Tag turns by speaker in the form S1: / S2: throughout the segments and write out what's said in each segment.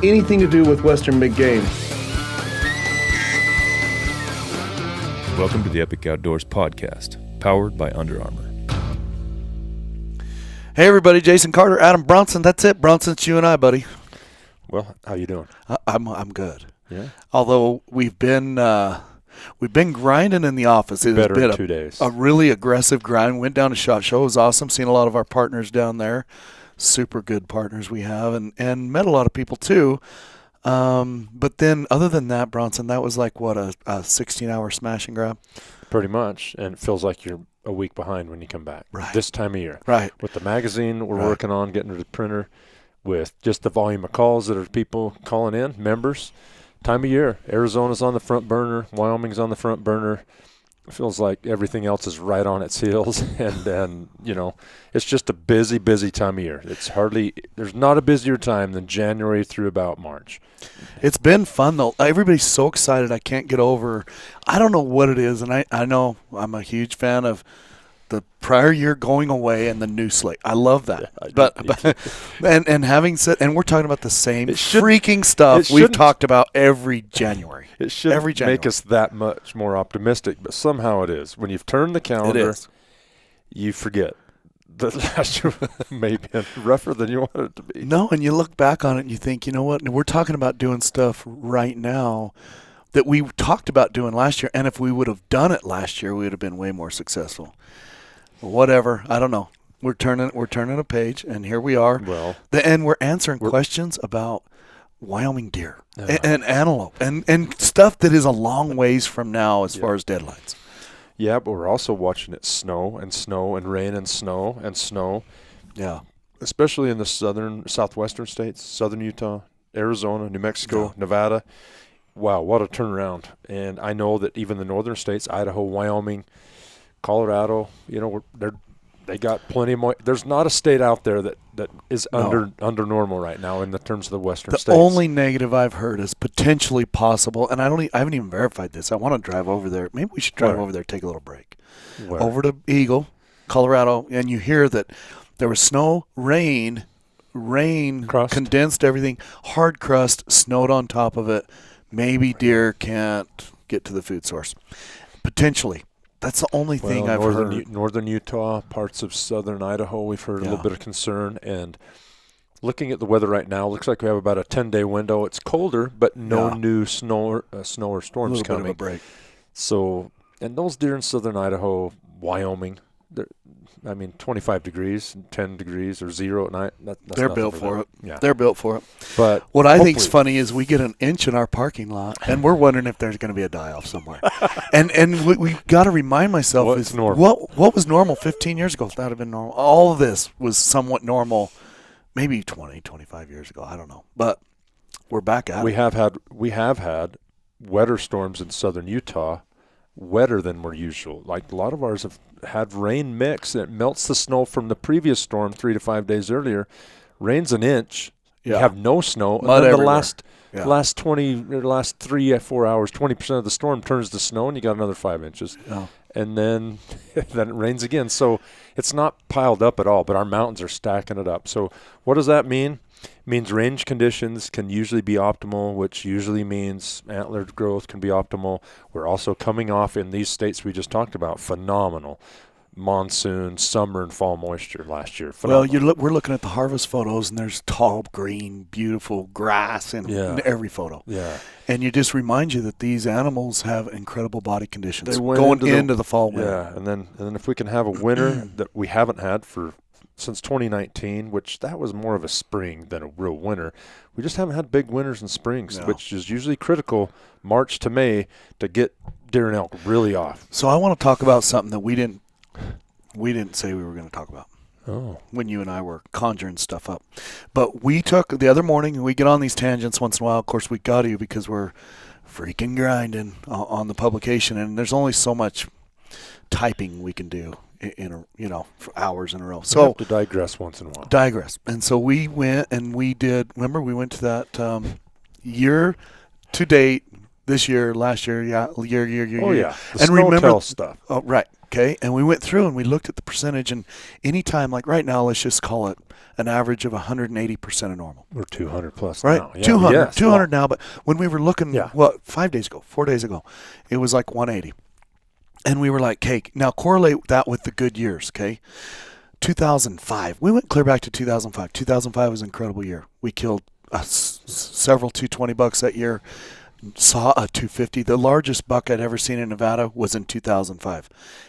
S1: anything to do with Western big game.
S2: Welcome to the Epic Outdoors podcast, powered by Under Armour.
S3: Hey everybody, Jason Carter, Adam Bronson. That's it, Bronson. It's you and I, buddy.
S2: Well, how you doing?
S3: I'm good.
S2: Yeah.
S3: Although we've been grinding in the office. It's
S2: Better
S3: been
S2: in 2 days.
S3: A really aggressive grind. Went down to SHOT Show. It was awesome. Seeing a lot of our partners down there. Super good partners we have, and met a lot of people too. But then, other than that, Bronson, that was like what a 16-hour smash and grab.
S4: Pretty much, and it feels like you're a week behind when you come back.
S3: Right.
S4: This time of year.
S3: Right.
S4: With the magazine we're
S3: Right.
S4: working on, getting to the printer, with just the volume of calls that are people calling in, members. Time of year. Arizona's on the front burner. Wyoming's on the front burner. It feels like everything else is right on its heels, and you know, it's just a busy time of year. There's not a busier time than January through about March.
S3: It's been fun, though. Everybody's so excited. I can't get over. I don't know what it is, and I know I'm a huge fan of the prior year going away and the new slate. I love that. And having said, and we're talking about the same freaking stuff we've talked about every January.
S4: It shouldn't make us that much more optimistic, but somehow it is. When you've turned the calendar, you forget that last year may be rougher than you wanted it to be.
S3: No, and you look back on it and you think, you know what? We're talking about doing stuff right now that we talked about doing last year, and if we would have done it last year, we would have been way more successful. Whatever, I don't know. We're turning a page, and here we are.
S4: Well,
S3: and we're answering questions about Wyoming deer and antelope and stuff that is a long ways from now as far as deadlines.
S4: Yeah, but we're also watching it snow and rain and snow and snow.
S3: Yeah,
S4: especially in the southwestern states, southern Utah, Arizona, New Mexico, Nevada. Wow, what a turnaround! And I know that even the northern states, Idaho, Wyoming, Colorado, you know, they got plenty more. There's not a state out there that is under normal right now in the terms of the western states.
S3: The only negative I've heard is potentially possible, and I haven't even verified this. I want to drive over there. Maybe we should drive over there, take a little break.
S4: Where?
S3: Over to Eagle, Colorado, and you hear that there was snow, rain,
S4: crust.
S3: Condensed everything, hard crust, snowed on top of it. Maybe deer can't get to the food source. Potentially. That's the only thing I've heard.
S4: Northern Utah, parts of southern Idaho, we've heard a little bit of concern. And looking at the weather right now, looks like we have about a 10-day window. It's colder, but no new snow or storms coming.
S3: A little bit of a break.
S4: So, and those deer in southern Idaho, Wyoming, 25 degrees, 10 degrees, or 0 at night.
S3: They're built for it.
S4: Yeah.
S3: They're built for it.
S4: But
S3: what I think's funny is we get an inch in our parking lot, and we're wondering if there's going to be a die-off somewhere. and we got to remind myself
S4: What's
S3: is
S4: normal?
S3: What was normal 15 years ago? That would have been normal. All of this was somewhat normal, maybe 20, 25 years ago. I don't know, but we're back at it.
S4: We have had wetter storms in southern Utah. Wetter than we're usual. Like a lot of ours have had rain mix that melts the snow from the previous storm 3 to 5 days earlier. Rain's an inch. You have no snow.
S3: Mud
S4: and then
S3: everywhere.
S4: the last 3 or 4 hours, 20% of the storm turns to snow, and you got another 5 inches.
S3: Oh.
S4: And then it rains again. So it's not piled up at all, but our mountains are stacking it up. So what does that mean? It means range conditions can usually be optimal, which usually means antler growth can be optimal. We're also coming off in these states we just talked about phenomenal monsoon, summer, and fall moisture last year. Phenomenal.
S3: Well, we're looking at the harvest photos, and there's tall, green, beautiful grass in every photo.
S4: Yeah.
S3: And you just remind you that these animals have incredible body conditions
S4: They went
S3: going into the fall winter.
S4: Yeah, and then if we can have a winter that we haven't had since 2019, which that was more of a spring than a real winter. We just haven't had big winters and springs, which is usually critical March to May to get deer and elk really off.
S3: So I want to talk about something that we didn't say we were going to talk about.
S4: Oh.
S3: When you and I were conjuring stuff up. But we took the other morning, and we get on these tangents once in a while. Of course, we got to because we're freaking grinding on the publication, and there's only so much typing we can do for hours in a row. So
S4: we have to digress once in a while.
S3: And so we went and we did. Remember, we went to that year to date this year, last year, year.
S4: Oh yeah,
S3: and
S4: remember stuff.
S3: Oh right. Okay, and we went through and we looked at the percentage, and anytime, like right now, let's just call it an average of 180% of normal.
S4: We're 200 plus
S3: Right,
S4: now. Yeah,
S3: 200,
S4: yes.
S3: 200 now. But when we were looking,
S4: Yeah.
S3: 4 days ago, it was like 180. And we were like, okay, now correlate that with the good years, okay? 2005, we went clear back to 2005. 2005 was an incredible year. We killed several 220 bucks that year. Saw a 250. The largest buck I'd ever seen in Nevada was in 2005.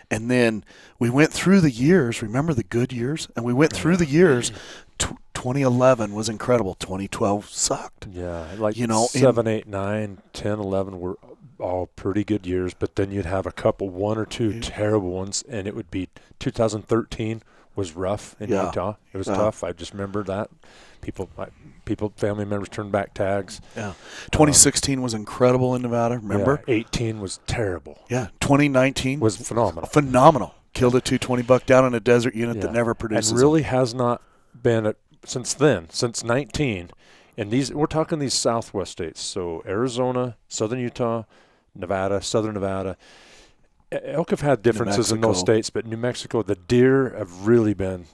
S3: And then we went through the years. Remember the good years? And we went through the years. 2011 was incredible. 2012 sucked.
S4: Yeah, like 7, 8, 9, 10, 11 were all pretty good years, but then you'd have a couple, 1 or 2 terrible ones, and it would be 2013 was rough in Utah. It was tough. I just remember that. Family members turned back tags.
S3: Yeah. 2016 was incredible in Nevada, remember?
S4: Yeah, 18 was terrible.
S3: Yeah. 2019
S4: was phenomenal.
S3: Phenomenal. Killed a 220 buck down in a desert unit that never produces.
S4: And really has not been since then, since 19. And we're talking these Southwest states. So Arizona, Southern Utah, Nevada, Southern Nevada. Elk have had differences in those states, but New Mexico, the deer have really been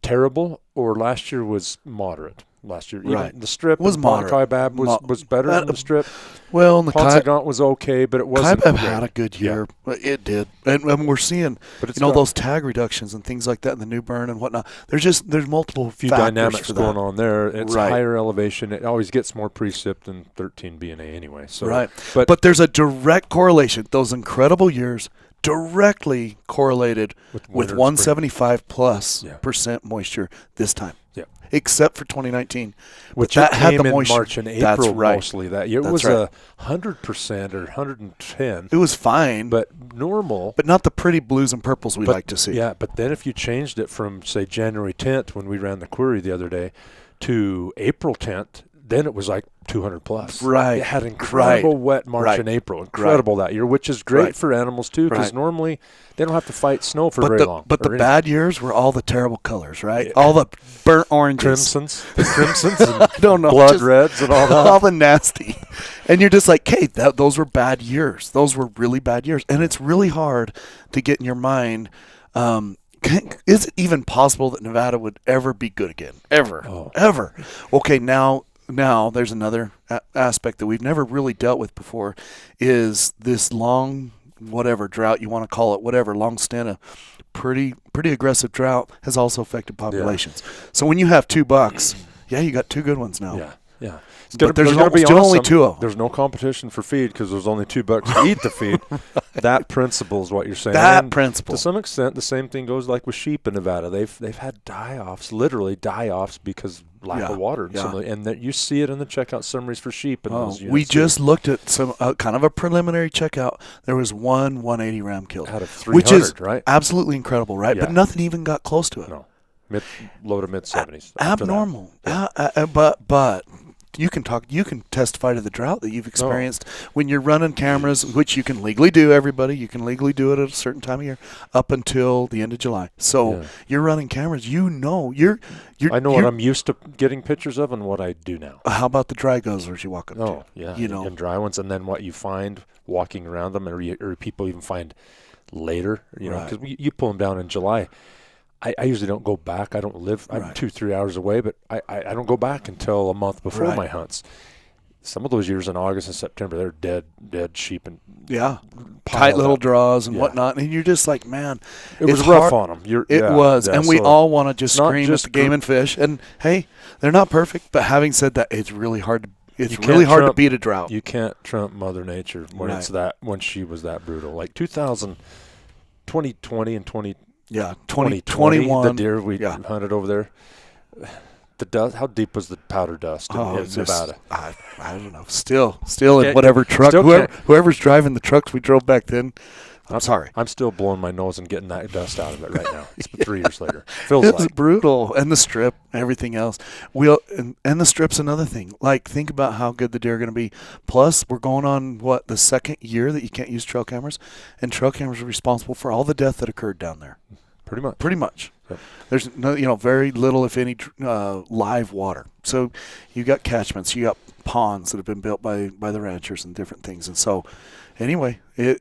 S4: terrible, or last year was moderate. Last year, even the Strip
S3: was moderate.
S4: Kaibab was better than the Strip.
S3: Well, the
S4: Ponce was okay, but it wasn't.
S3: Kaibab had a good year. Yeah. It did, and we're seeing those tag reductions and things like that in the New Burn and whatnot. There's multiple
S4: few dynamics going on there. It's higher elevation. It always gets more precip than 13 BNA anyway. So
S3: but there's a direct correlation. Those incredible years directly correlated with 175 plus % moisture this time.
S4: Yeah.
S3: Except for 2019,
S4: which
S3: that
S4: had
S3: the moisture.
S4: In March and April mostly that year. It was 100% or 110.
S3: It was fine,
S4: but normal,
S3: but not the pretty blues and purples we like to see.
S4: Yeah, but then if you changed it from say January 10th when we ran the query the other day to April 10th, then it was like 200 plus.
S3: Right.
S4: It had incredible wet March and April. Incredible that year, which is great for animals too, because normally they don't have to fight snow for very long.
S3: But the bad years were all the terrible colors, right? Yeah. All the burnt oranges.
S4: Crimsons and
S3: I don't know,
S4: blood reds and all that.
S3: All the nasty. And you're just like, hey, those were bad years. Those were really bad years. And it's really hard to get in your mind, is it even possible that Nevada would ever be good again? Ever. Okay, now there's another aspect that we've never really dealt with before, is this long, whatever drought you want to call it, long stint of pretty aggressive drought has also affected populations. Yeah. So when you have 2 bucks, you got 2 good ones now.
S4: Yeah.
S3: But there's still only 2 of them.
S4: There's no competition for feed because there's only 2 bucks to eat the feed. That principle is what you're saying.
S3: That principle.
S4: To some extent, the same thing goes like with sheep in Nevada. They've had literally die-offs because lack of water. And that you see it in the checkout summaries for sheep. In those units.
S3: We just looked at some kind of a preliminary checkout. There was 1 180 ram killed.
S4: Out of 300,
S3: which is
S4: right?
S3: Absolutely incredible, right?
S4: Yeah.
S3: But nothing even got close to it.
S4: No. Low to mid-70s.
S3: Abnormal. But you can testify to the drought that you've experienced when you're running cameras, which you can legally do, everybody. You can legally do it at a certain time of year up until the end of July. So you're running cameras. I know what I'm used to getting pictures of and what I do now. How about the dry guzzlers you walk up to?
S4: Oh, yeah. And dry ones, and then what you find walking around them, or people even find later, because you pull them down in July. I usually don't go back. I don't live. I'm 2-3 hours away, but I don't go back until a month before my hunts. Some of those years in August and September, they're dead sheep and
S3: tight little draws and whatnot, and you're just like, man,
S4: it was rough on them.
S3: It was, and we all want to just scream at the game and fish. And hey, they're not perfect, but having said that, it's really hard to. It's really hard to beat a drought.
S4: You can't trump Mother Nature when she was that brutal. Like 2020 and 2021, the deer we hunted over there. The dust. How deep was the powder dust in Nevada?
S3: I don't know. Still in whatever truck. Whoever's driving the trucks we drove back then. I'm sorry.
S4: I'm still blowing my nose and getting that dust out of it right now. It's 3 years later.
S3: It's brutal. And the strip, everything else. And the strip's another thing. Like, think about how good the deer are going to be. Plus, we're going on, the second year that you can't use trail cameras? And trail cameras are responsible for all the death that occurred down there.
S4: Pretty much.
S3: Pretty much.
S4: Yep.
S3: There's no, very little, if any, live water. So you got catchments, you got ponds that have been built by the ranchers and different things. And so, anyway,
S4: a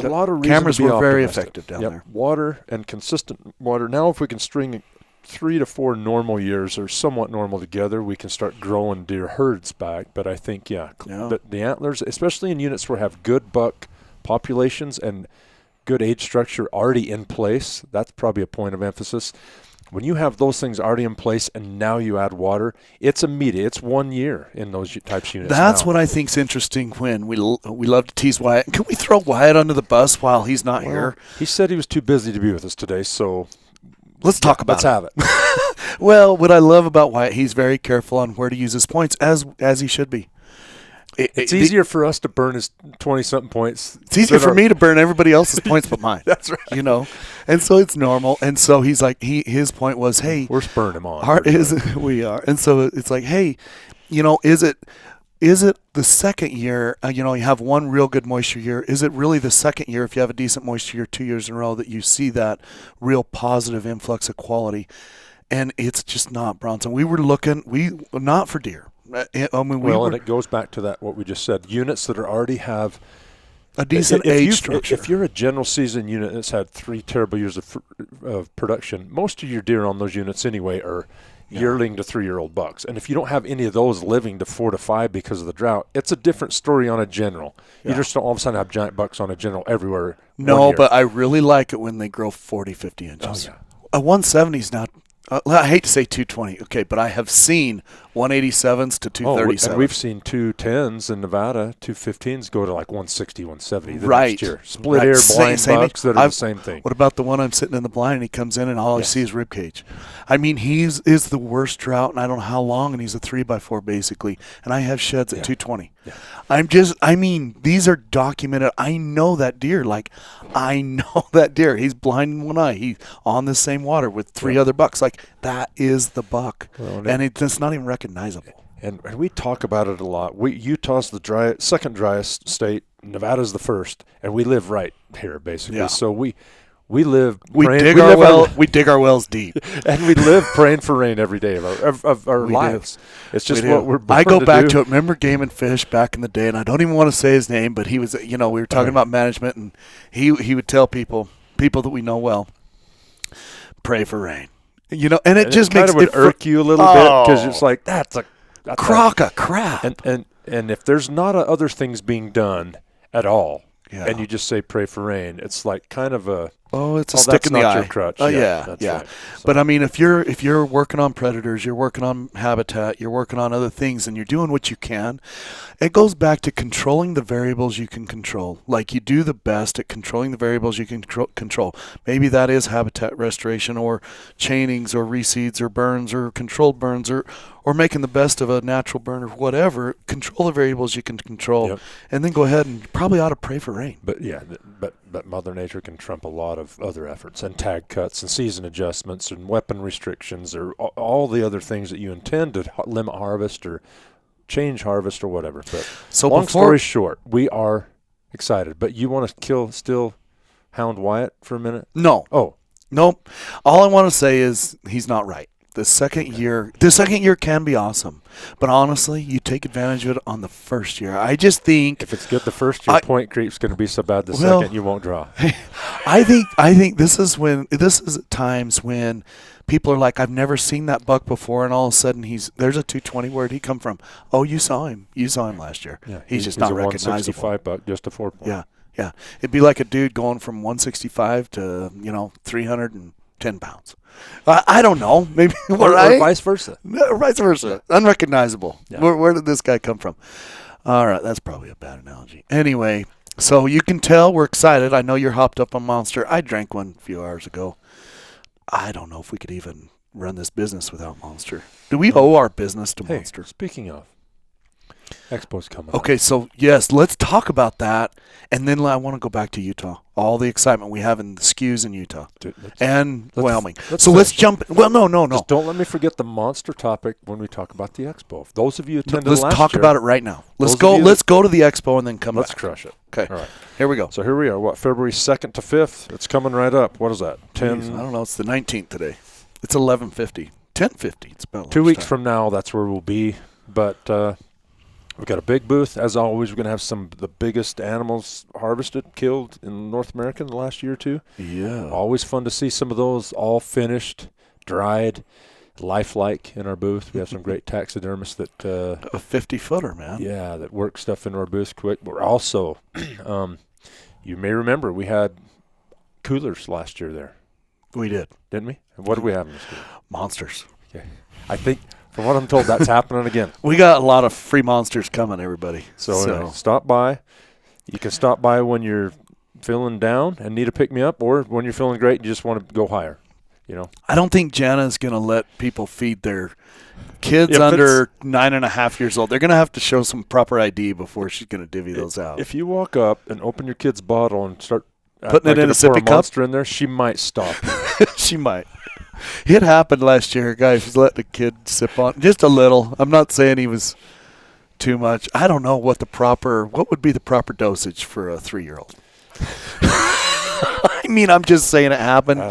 S4: lot of reason
S3: cameras
S4: to be
S3: were very
S4: optimistic.
S3: effective down
S4: Yep.
S3: there.
S4: Water and consistent water. Now, if we can string 3 to 4 normal years or somewhat normal together, we can start growing deer herds back. But I think, the antlers, especially in units where have good buck populations and good age structure already in place, that's probably a point of emphasis. When you have those things already in place and now you add water, it's immediate. It's 1 year in those types units.
S3: That's what I think's interesting when we love to tease Wyatt. Can we throw Wyatt under the bus while he's not here?
S4: He said he was too busy to be with us today, so
S3: let's talk about
S4: let's have it.
S3: Well, what I love about Wyatt, he's very careful on where to use his points, as he should be.
S4: It's easier for us to burn his 20-something points.
S3: It's easier for me to burn everybody else's points but mine.
S4: That's right.
S3: And so it's normal. And so he's like, his point was, hey,
S4: we're spurring him on.
S3: We are. And so it's like, hey, is it the second year? You have one real good moisture year. Is it really the second year, if you have a decent moisture year 2 years in a row, that you see that real positive influx of quality? And it's just not, Bronson. We were looking, not for deer.
S4: And it goes back to what we just said. Units that already have
S3: a decent age structure.
S4: If you're a general season unit that's had 3 terrible years of production, most of your deer on those units anyway are yearling to 3-year-old bucks. And if you don't have any of those living to 4 to 5 because of the drought, it's a different story on a general. Yeah. You just don't all of a sudden have giant bucks on a general everywhere.
S3: No, but I really like it when they grow 40, 50 inches.
S4: Oh, yeah.
S3: A 170 is not. I hate to say 220, okay, but I have seen 187s to 237s.
S4: And we've seen 210s in Nevada, 215s go to like 160, 170 the
S3: right.
S4: next year. Split air blind bucks that are the same thing.
S3: What about the one I'm sitting in the blind and he comes in and all I see is rib cage? I mean, is the worst drought, and I don't know how long, and he's a 3x4 basically, and I have sheds at 220. Yeah. These are documented. I know that deer. He's blind in one eye. He's on the same water with 3 other bucks. That is the buck. Well, and it's not even recognizable.
S4: And we talk about it a lot. Utah's the second driest state. Nevada's the first. And we live right here, basically. Yeah. So we live.
S3: We dig our wells deep,
S4: and we live praying for rain every day of our lives. It's just what we're.
S3: I go back to it. Remember Game and Fish back in the day, and I don't even want to say his name, but he was. We were talking about management, and he would tell people that we know well, pray for rain. And it just makes
S4: it would irk you a little bit because it's like that's a
S3: crock of crap.
S4: And if there's not other things being done at all,
S3: and
S4: you just say pray for rain, it's like kind of a.
S3: It's a stick in the eye.
S4: Your crutch.
S3: Oh yeah.
S4: Right. So.
S3: But if you're working on predators, you're working on habitat, you're working on other things, and you're doing what you can, it goes back to controlling the variables you can control. Like you do the best at controlling the variables you can control. Maybe that is habitat restoration, or chainings, or reseeds, or burns, or controlled burns, or making the best of a natural burn, or whatever. Control the variables you can control, and then go ahead and probably ought to pray for rain.
S4: But Mother Nature can trump a lot of other efforts, and tag cuts and season adjustments and weapon restrictions, or all the other things that you intend to limit harvest or change harvest or whatever. But so long story short, we are excited. But you want to still hound Wyatt for a minute?
S3: No.
S4: Oh.
S3: Nope. All I want to say is he's not right. The second year can be awesome, but honestly, you take advantage of it on the first year. I just think
S4: if it's good the first year, point creep's going to be so bad the second you won't draw.
S3: I think this is at times when people are like, I've never seen that buck before, and all of a sudden there's a 220. Where'd he come from? Oh, you saw him last year. Yeah, he's just not recognizable.
S4: 165 buck, just a 4-point.
S3: Yeah. It'd be like a dude going from 165 to 310 pounds. I don't know. Maybe
S4: or vice versa.
S3: Vice versa. Unrecognizable. Yeah. Where did this guy come from? All right, that's probably a bad analogy. Anyway, so you can tell we're excited. I know you're hopped up on Monster. I drank one a few hours ago. I don't know if we could even run this business without Monster. Do we owe our business to Monster?
S4: Speaking of, Expo's coming up.
S3: Okay, so yes, let's talk about that, and then I want to go back to Utah. All the excitement we have in the SKUs in Utah and Wyoming. So let's jump. Well, no.
S4: Just don't let me forget the monster topic when we talk about the Expo. Those of you attended last year.
S3: Let's talk about it right now. Let's go to the Expo and then come back.
S4: Let's crush it.
S3: Okay.
S4: All right.
S3: Here we go.
S4: So here we are. February 2nd to 5th? It's coming right up. What is that? 10.
S3: Jeez, I don't know. It's the 19th today. It's 11:50. 10:50. It's about
S4: 2 weeks from now. That's where we'll be. But we've got a big booth. As always, we're going to have some of the biggest animals harvested, killed in North America in the last year or two.
S3: Yeah.
S4: Always fun to see some of those all finished, dried, lifelike in our booth. We have some great taxidermists that
S3: a 50-footer, man.
S4: Yeah, that work stuff into our booth quick. We're also, you may remember, we had coolers last year there.
S3: We did,
S4: didn't we? And what did we have in this cooler?
S3: Monsters.
S4: Okay, I think. From what I'm told, that's happening again.
S3: We got a lot of free monsters coming, everybody.
S4: So stop by. You can stop by when you're feeling down and need a pick-me-up, or when you're feeling great and you just want to go higher. You know,
S3: I don't think Jana's going to let people feed their kids under 9.5 years old. They're going to have to show some proper ID before she's going to divvy those out.
S4: If you walk up and open your kid's bottle and start
S3: putting it in a sippy cup
S4: monster in there, she might stop you.
S3: She might. It happened last year, guys. She's letting the kid sip on just a little. I'm not saying he was too much. I don't know what would be the proper dosage for a 3-year-old. I mean, I'm just saying it happened.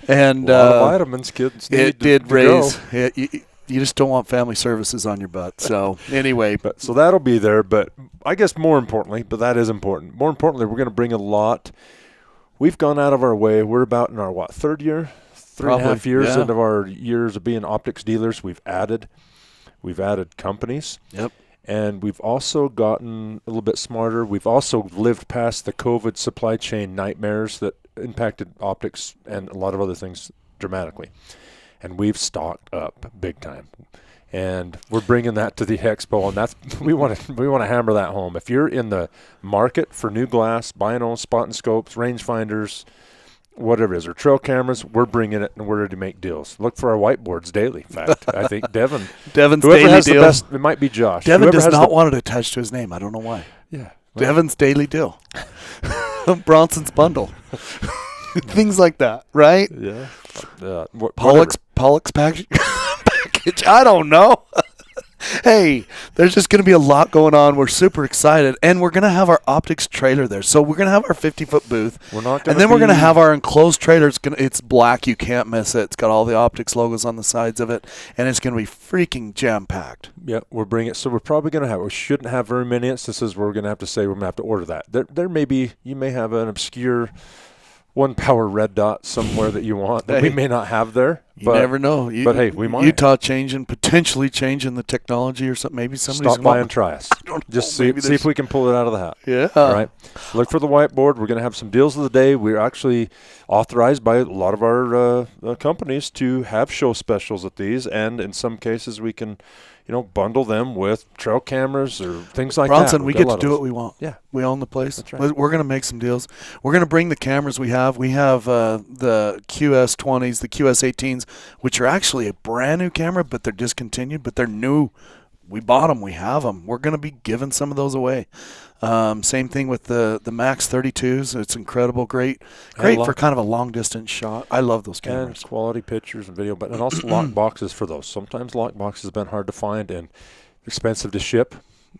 S3: And
S4: a lot of vitamins kids need
S3: it did raise. You just don't want family services on your butt. So anyway,
S4: so that'll be there. But I guess more importantly, but that is important. More importantly, we're going to bring a lot. We've gone out of our way. We're about in our third year. 3.5 years into our years of being optics dealers, we've added companies.
S3: Yep.
S4: And we've also gotten a little bit smarter. We've also lived past the COVID supply chain nightmares that impacted optics and a lot of other things dramatically. And we've stocked up big time. And we're bringing that to the expo, and that's we want to hammer that home. If you're in the market for new glass, binos, spot and scopes, rangefinders, whatever it is, or trail cameras, we're bringing it and we're ready to make deals. Look for our whiteboards daily. In fact, I think Devin's
S3: daily
S4: has
S3: deal.
S4: The best, it might be Josh.
S3: Devin does not want it attached to his name. I don't know why.
S4: Yeah.
S3: Well, Devin's daily deal. Bronson's bundle. Things like that, right?
S4: Yeah.
S3: Pollock's package. I don't know. Hey, there's just going to be a lot going on. We're super excited, and we're going to have our optics trailer there. So we're going to have our 50-foot booth, we're going to have our enclosed trailer. It's black. You can't miss it. It's got all the optics logos on the sides of it, and it's going to be freaking jam-packed.
S4: Yeah, we're bringing it. So we're probably going to have – we shouldn't have very many instances where we're going to have to say we're going to have to order that. There may be – you may have an obscure – one power red dot somewhere that you want that we may not have there.
S3: You never know.
S4: But hey, we might.
S3: Utah potentially changing the technology or something. Maybe somebody's
S4: stop by and try us. Just see if we can pull it out of the hat.
S3: Yeah.
S4: All right. Look for the whiteboard. We're going to have some deals of the day. We're actually authorized by a lot of our companies to have show specials at these, and in some cases we can, bundle them with trail cameras or things like
S3: Bronson,
S4: that.
S3: we get to do what we want.
S4: Yeah.
S3: We own the place.
S4: That's right.
S3: We're going to make some deals. We're going to bring the cameras we have. We have the QS20s, the QS18s, which are actually a brand new camera, but they're discontinued, but they're new. We bought them. We have them. We're going to be giving some of those away. Same thing with the Max 32s. It's incredible. Great for kind of a long-distance shot. I love those cameras.
S4: And quality pictures and video, and also lock boxes for those. Sometimes lock boxes have been hard to find and expensive to ship.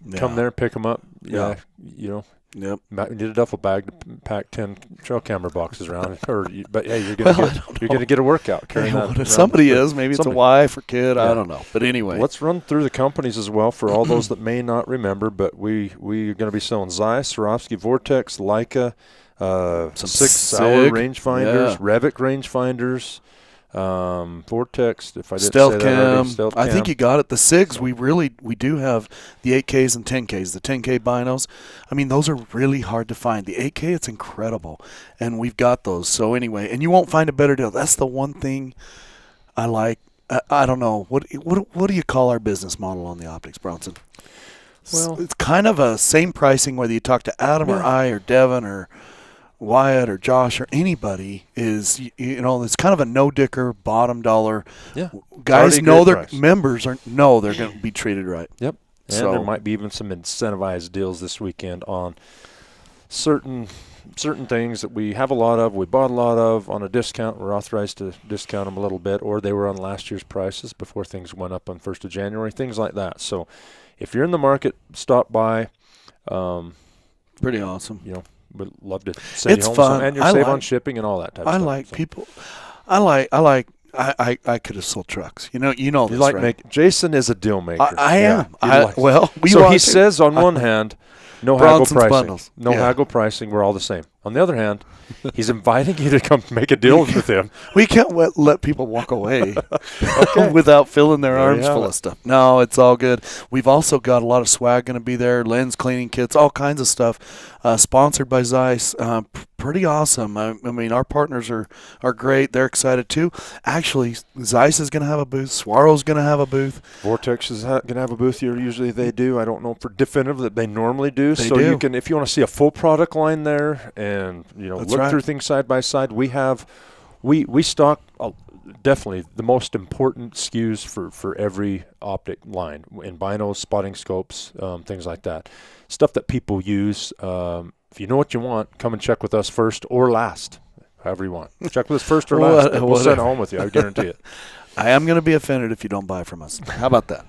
S3: Yeah.
S4: Come there, pick them up.
S3: Yeah.
S4: Yep. You need a duffel bag to pack 10 trail camera boxes around. But hey, you're going to get a workout carrying that.
S3: If somebody is, maybe it's a wife or kid. Yeah. I don't know. But anyway,
S4: let's run through the companies as well for all those that may not remember. But we're going to be selling Zeiss, Swarovski, Vortex, Leica, some 6 Sauer rangefinders, Revic rangefinders. Vortex, if I didn't
S3: Stealth
S4: say
S3: Cam.
S4: that already, Stealth Cam.
S3: I think you got it. The SIGs, we do have the 8Ks and 10Ks, the 10K binos. I mean, those are really hard to find. The 8K, it's incredible, and we've got those. So anyway, and you won't find a better deal. That's the one thing I like. I don't know. What do you call our business model on the optics, Bronson? Well, it's kind of a same pricing whether you talk to Adam or I or Devin or Wyatt or Josh or anybody is, it's kind of a no-dicker, bottom dollar.
S4: Yeah.
S3: Guys know their members they're going to be treated right.
S4: Yep. And there might be even some incentivized deals this weekend on certain things that we have a lot of, we bought a lot of on a discount. We're authorized to discount them a little bit, or they were on last year's prices before things went up on 1st of January, things like that. So if you're in the market, stop by.
S3: Pretty awesome.
S4: We'd love to send you home
S3: fun.
S4: some, and you're saving on shipping and all that type of stuff.
S3: People. I could have sold trucks. You know this, right?
S4: Jason is a deal maker.
S3: I am.
S4: He says on one hand, no haggle pricing.
S3: Bundles.
S4: Haggle pricing. We're all the same. On the other hand, he's inviting you to come make a deal with him.
S3: We can't let people walk away without filling their arms full of stuff. No, it's all good. We've also got a lot of swag going to be there, lens cleaning kits, all kinds of stuff. Sponsored by Zeiss. Pretty awesome. I mean, our partners are great. They're excited too. Actually, Zeiss is going to have a booth. Swaro's going to have a booth.
S4: Vortex is going to have a booth here. Usually they do. I don't know for definitive that they normally do.
S3: They
S4: so
S3: do.
S4: You can, if you want to see a full product line there and look through things side by side, we stock definitely the most important SKUs for every optic line in binos, spotting scopes, things like that. Stuff that people use. If you know what you want, come and check with us first or last, however you want. Check with us first or last. We'll send it home with you. I guarantee it.
S3: I am going to be offended if you don't buy from us. How about that?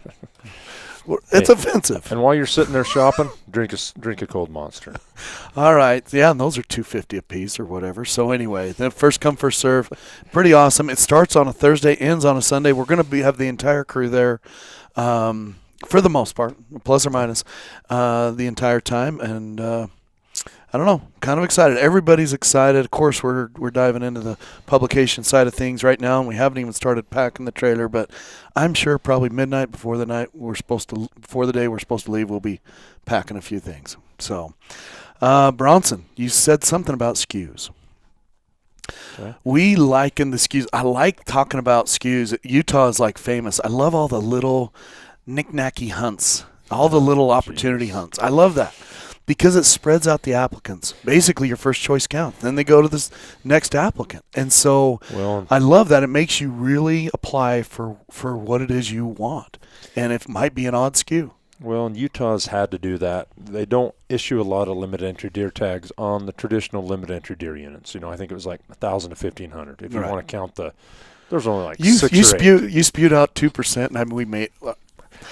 S3: It's offensive.
S4: And while you're sitting there shopping, drink a cold Monster.
S3: All right. Yeah, and those are $2.50 a piece or whatever. So anyway, the first come, first serve. Pretty awesome. It starts on a Thursday, ends on a Sunday. We're going to have the entire crew there. For the most part, plus or minus, the entire time. And I don't know, kind of excited. Everybody's excited. Of course, we're diving into the publication side of things right now, and we haven't even started packing the trailer. But I'm sure probably midnight before the day we're supposed to leave, we'll be packing a few things. So, Bronson, you said something about SKUs. Okay. We liken the SKUs. I like talking about SKUs. Utah is like famous. I love all the little knick-knacky hunts, all the little opportunity hunts. I love that because it spreads out the applicants. Basically, your first choice counts. Then they go to this next applicant. And so I love that. It makes you really apply for what it is you want. And it might be an odd SKU.
S4: Well, and Utah's had to do that. They don't issue a lot of limited entry deer tags on the traditional limited entry deer units. I think it was like 1,000 to 1,500. If you want to count there's only like 6 or 8.
S3: You spewed out 2%, and I mean, we made.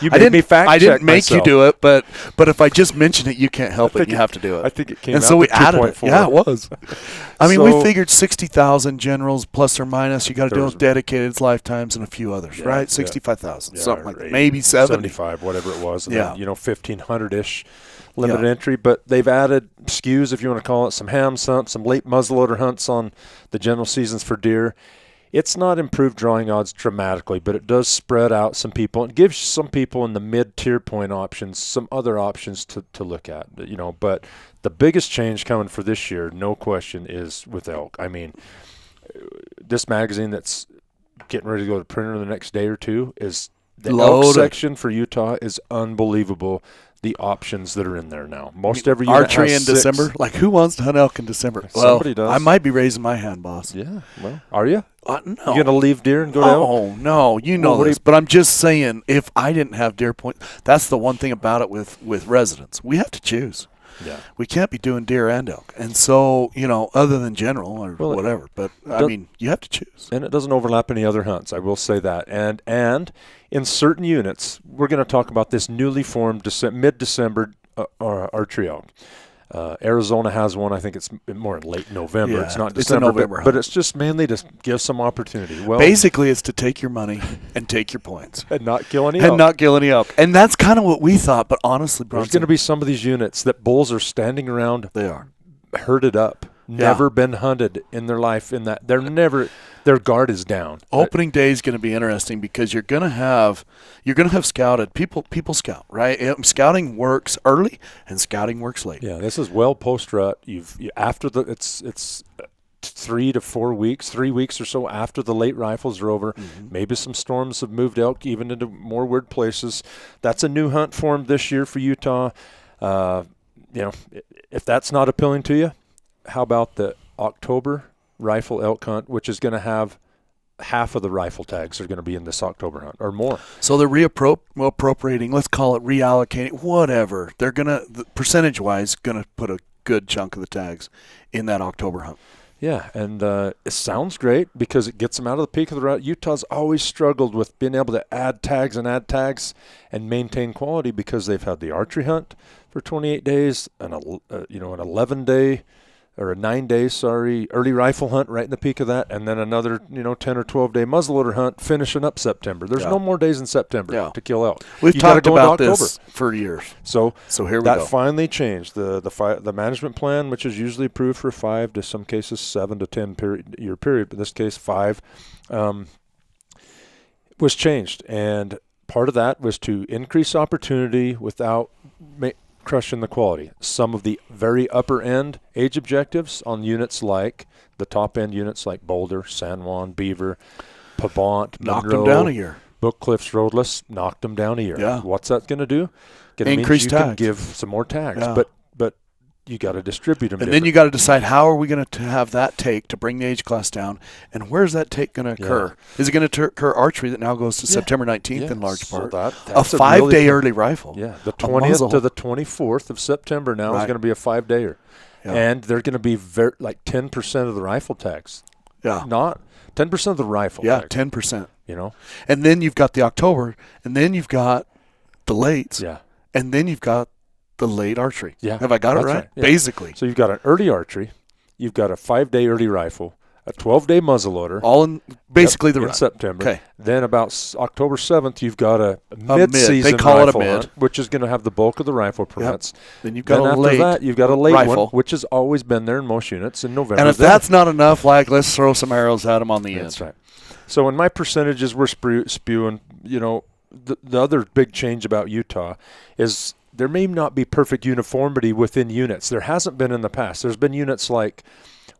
S4: I didn't
S3: make you do it, but if I just mention it, you can't help it. You have to do it.
S4: I think it came
S3: and
S4: out
S3: so we
S4: to
S3: added
S4: 2.4.
S3: it. Yeah, it was. I mean, we figured 60,000 generals plus or minus. You got to deal with dedicated lifetimes and a few others, right? 65,000, something like that. Maybe
S4: 75, whatever it was. And then, 1,500-ish limited entry. But they've added SKUs, if you want to call it, some ham hunts, some late muzzleloader hunts on the general seasons for deer. It's not improved drawing odds dramatically, but it does spread out some people. It gives some people in the mid-tier point options some other options to look at, But the biggest change coming for this year, no question, is with elk. I mean, this magazine that's getting ready to go to printer in the next day or two is the elk section for Utah is unbelievable. The options that are in there now. Most every unit
S3: archery
S4: has
S3: in
S4: 6.
S3: December. Like, who wants to hunt elk in December?
S4: Somebody does.
S3: I might be raising my hand, boss.
S4: Yeah. Well, are you?
S3: No.
S4: You gonna leave deer and go to elk?
S3: Oh no, this. But I'm just saying, if I didn't have deer point, that's the one thing about it with residents. We have to choose.
S4: Yeah.
S3: We can't be doing deer and elk. And so, other than general or whatever. But, I mean, you have to choose.
S4: And it doesn't overlap any other hunts, I will say that. And in certain units, we're going to talk about this newly formed mid-December archery elk. Arizona has one. I think it's more in late November.
S3: Yeah,
S4: it's not December,
S3: it's a November
S4: but it's just mainly to give some opportunity. Well,
S3: basically, it's to take your money and take your points.
S4: And not kill any elk.
S3: And that's kind of what we thought, but honestly, Bronson,
S4: there's going to be some of these units that bulls are standing around.
S3: They are.
S4: Herded up. Never been hunted in their life in that. Their guard is down.
S3: Opening day is going to be interesting because you're going to have scouted people scout, right? Scouting works early and scouting works late.
S4: Yeah, this is well post rut. It's 3 to 4 weeks, 3 weeks or so after the late rifles are over. Mm-hmm. Maybe some storms have moved elk even into more weird places. That's a new hunt form this year for Utah. If that's not appealing to you, how about the October rifle elk hunt, which is going to have half of the rifle tags are going to be in this October hunt or more.
S3: So they're reappropriating, let's call it reallocating, whatever. They're going to, percentage-wise, going to put a good chunk of the tags in that October hunt.
S4: Yeah, and it sounds great because it gets them out of the peak of the rut. Utah's always struggled with being able to add tags and maintain quality because they've had the archery hunt for 28 days, an 11-day or a 9-day, early rifle hunt right in the peak of that, and then another 10 or 12-day muzzleloader hunt finishing up September. There's no more days in September to kill elk.
S3: We've talked about this for years.
S4: So
S3: here we go.
S4: That finally changed. The management plan, which is usually approved for 5 to some cases 7 to 10 year period, but in this case 5, was changed. And part of that was to increase opportunity without crushing the quality. Some of the very upper end age objectives on units like the top end units like Boulder, San Juan, Beaver, Pavant,
S3: knocked
S4: Monroe,
S3: them down a year.
S4: Book Cliffs, Roadless, knocked them down a year.
S3: Yeah.
S4: What's that going to do?
S3: Increase tags.
S4: Can give some more tags,
S3: Yeah.
S4: but you got to distribute them.
S3: And then you got to decide how are we going to have that take to bring the age class down, and where's that take going to occur? Is it going to occur archery that now goes to September 19th in large part?
S4: So
S3: a 5-day early rifle.
S4: Yeah, the 20th to the 24th of September now is going to be a 5-dayer. Yeah. And they're going to be 10% of the rifle tags.
S3: Yeah.
S4: Not 10% of the rifle tags.
S3: 10%.
S4: And
S3: then you've got the October, and then you've got the lates.
S4: Yeah.
S3: And then you've got the late archery.
S4: Yeah.
S3: Have I got it right?
S4: Yeah.
S3: Basically.
S4: So you've got an early archery, you've got a 5-day early rifle, a 12-day muzzleloader.
S3: All in basically the
S4: in September.
S3: Okay.
S4: Then about October 7th, you've got a mid-season
S3: They call
S4: rifle
S3: it a mid.
S4: hunt, which is going to have the bulk of the rifle permits.
S3: Yep. Then you've got a
S4: after
S3: late
S4: that, you've got a late
S3: rifle.
S4: one, which has always been there in most units in November.
S3: And if that's not enough, let's throw some arrows at them on the end.
S4: That's right. So in my percentages, we're spewing, the other big change about Utah is there may not be perfect uniformity within units. There hasn't been in the past. There's been units like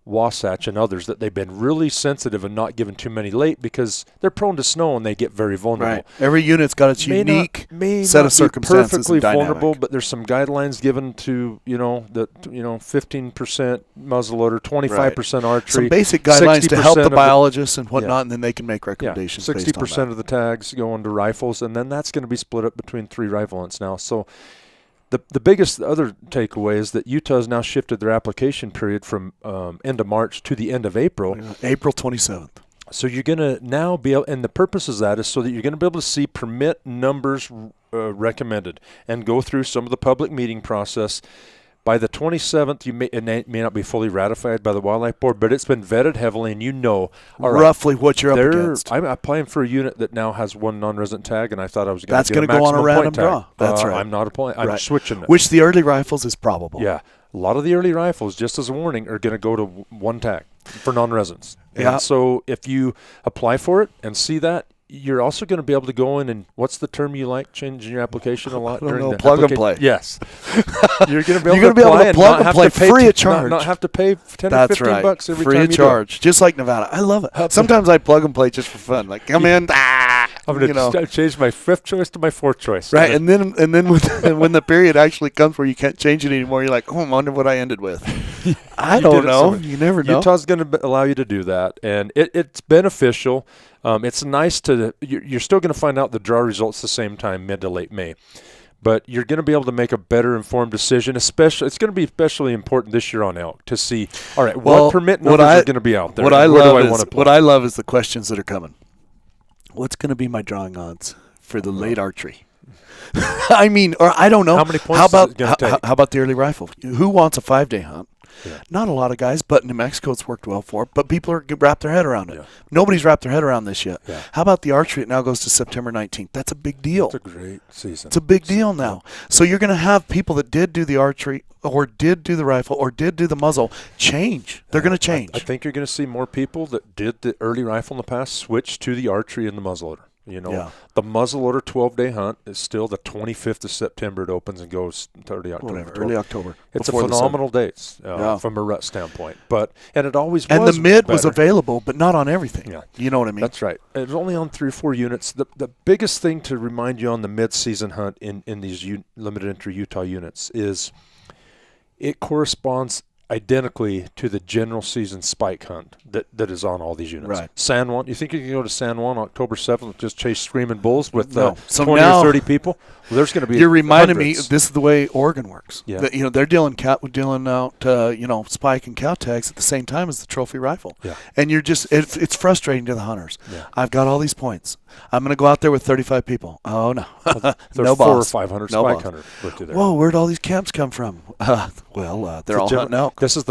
S4: Wasatch and others that they've been really sensitive and not giving too many late because they're prone to snow and they get very vulnerable.
S3: Right. Every unit's got its unique set of circumstances.
S4: Perfectly
S3: and
S4: vulnerable, but there's some guidelines given to 15% muzzleloader, 25% archery,
S3: some basic guidelines to help the biologists and whatnot, and then they can make recommendations.
S4: 60% of the tags go into rifles, and then that's going to be split up between 3 rifle hunts now. So the biggest other takeaway is that Utah has now shifted their application period from end of March to the end of April.
S3: April 27th.
S4: So you're going to now be able, and the purpose of that is so that you're going to be able to see permit numbers recommended and go through some of the public meeting process. By the 27th, it may not be fully ratified by the Wildlife Board, but it's been vetted heavily, and
S3: roughly what you're up against.
S4: I'm applying for a unit that now has 1 non-resident tag, and I thought I was going
S3: That's
S4: to get
S3: going to go on a random
S4: point
S3: draw.
S4: Tag.
S3: That's right.
S4: I'm not applying. I'm switching it.
S3: Which the early rifles is probable.
S4: Yeah. A lot of the early rifles, just as a warning, are going to go to 1 tag for non-residents.
S3: Yeah.
S4: And so if you apply for it and see that, you're also going to be able to go in and what's the term you like changing your application a lot during the
S3: plug and play.
S4: Yes. You're going to be able
S3: to plug and play free of charge.
S4: Not have to pay 10
S3: That's
S4: or $15
S3: right.
S4: bucks every
S3: free
S4: time
S3: of
S4: you
S3: charge. Just like Nevada. I love it. Sometimes I plug and play just for fun. Like, come in.
S4: I'm going to change my 5th choice to my 4th choice.
S3: Right, and then when the period actually comes where you can't change it anymore, you're like, I wonder what I ended with. I don't know. You never know.
S4: Utah's going to allow you to do that, and it's beneficial. It's nice you're still going to find out the draw results the same time, mid to late May. But you're going to be able to make a better informed decision. It's going to be especially important this year on elk to see, all right, what permit numbers are going to be out there.
S3: What I love is the questions that are coming. What's going to be my drawing odds for the late archery? I mean, or I don't know.
S4: How many points is it going to take?
S3: How about the early rifle? Who wants a 5-day hunt?
S4: Yeah.
S3: Not a lot of guys, but New Mexico it's worked well for. But people are wrapped their head around it.
S4: Yeah.
S3: Nobody's wrapped their head around this yet.
S4: Yeah.
S3: How about the archery? It now goes to September 19th. That's a big deal.
S4: It's a great season.
S3: It's a big deal now. So you're going to have people that did do the archery or did do the rifle or did do the muzzle change. They're going to change.
S4: I think you're going to see more people that did the early rifle in the past switch to the archery and the muzzleloader. The muzzleloader 12-day hunt is still the 25th of September. It opens and goes to early October.
S3: Early October.
S4: It's a phenomenal date from a rut standpoint. And it always was.
S3: And the mid
S4: better.
S3: was available, but not on everything.
S4: Yeah.
S3: You know what I mean?
S4: That's right. It was only on 3 or 4 units. The biggest thing to remind you on the mid-season hunt in these limited entry Utah units is it corresponds identically to the general season spike hunt that is on all these units.
S3: Right.
S4: San Juan, you think you can go to San Juan October 7th, just chase screaming bulls with
S3: No. So
S4: 20
S3: now-
S4: or 30 people? Well, there's going to be
S3: You're reminding me,
S4: hundreds.
S3: this is the way Oregon works.
S4: Yeah.
S3: That, they're dealing out, spike and cow tags at the same time as the trophy rifle.
S4: Yeah.
S3: And you're just, it's frustrating to the hunters.
S4: Yeah.
S3: I've got all these points. I'm going to go out there with 35 people. Oh, no.
S4: There's
S3: No
S4: 400
S3: boss.
S4: or 500
S3: No
S4: spike
S3: boss.
S4: hunters with you there.
S3: Whoa, where'd all these camps come from? They're all hunting elk.
S4: This is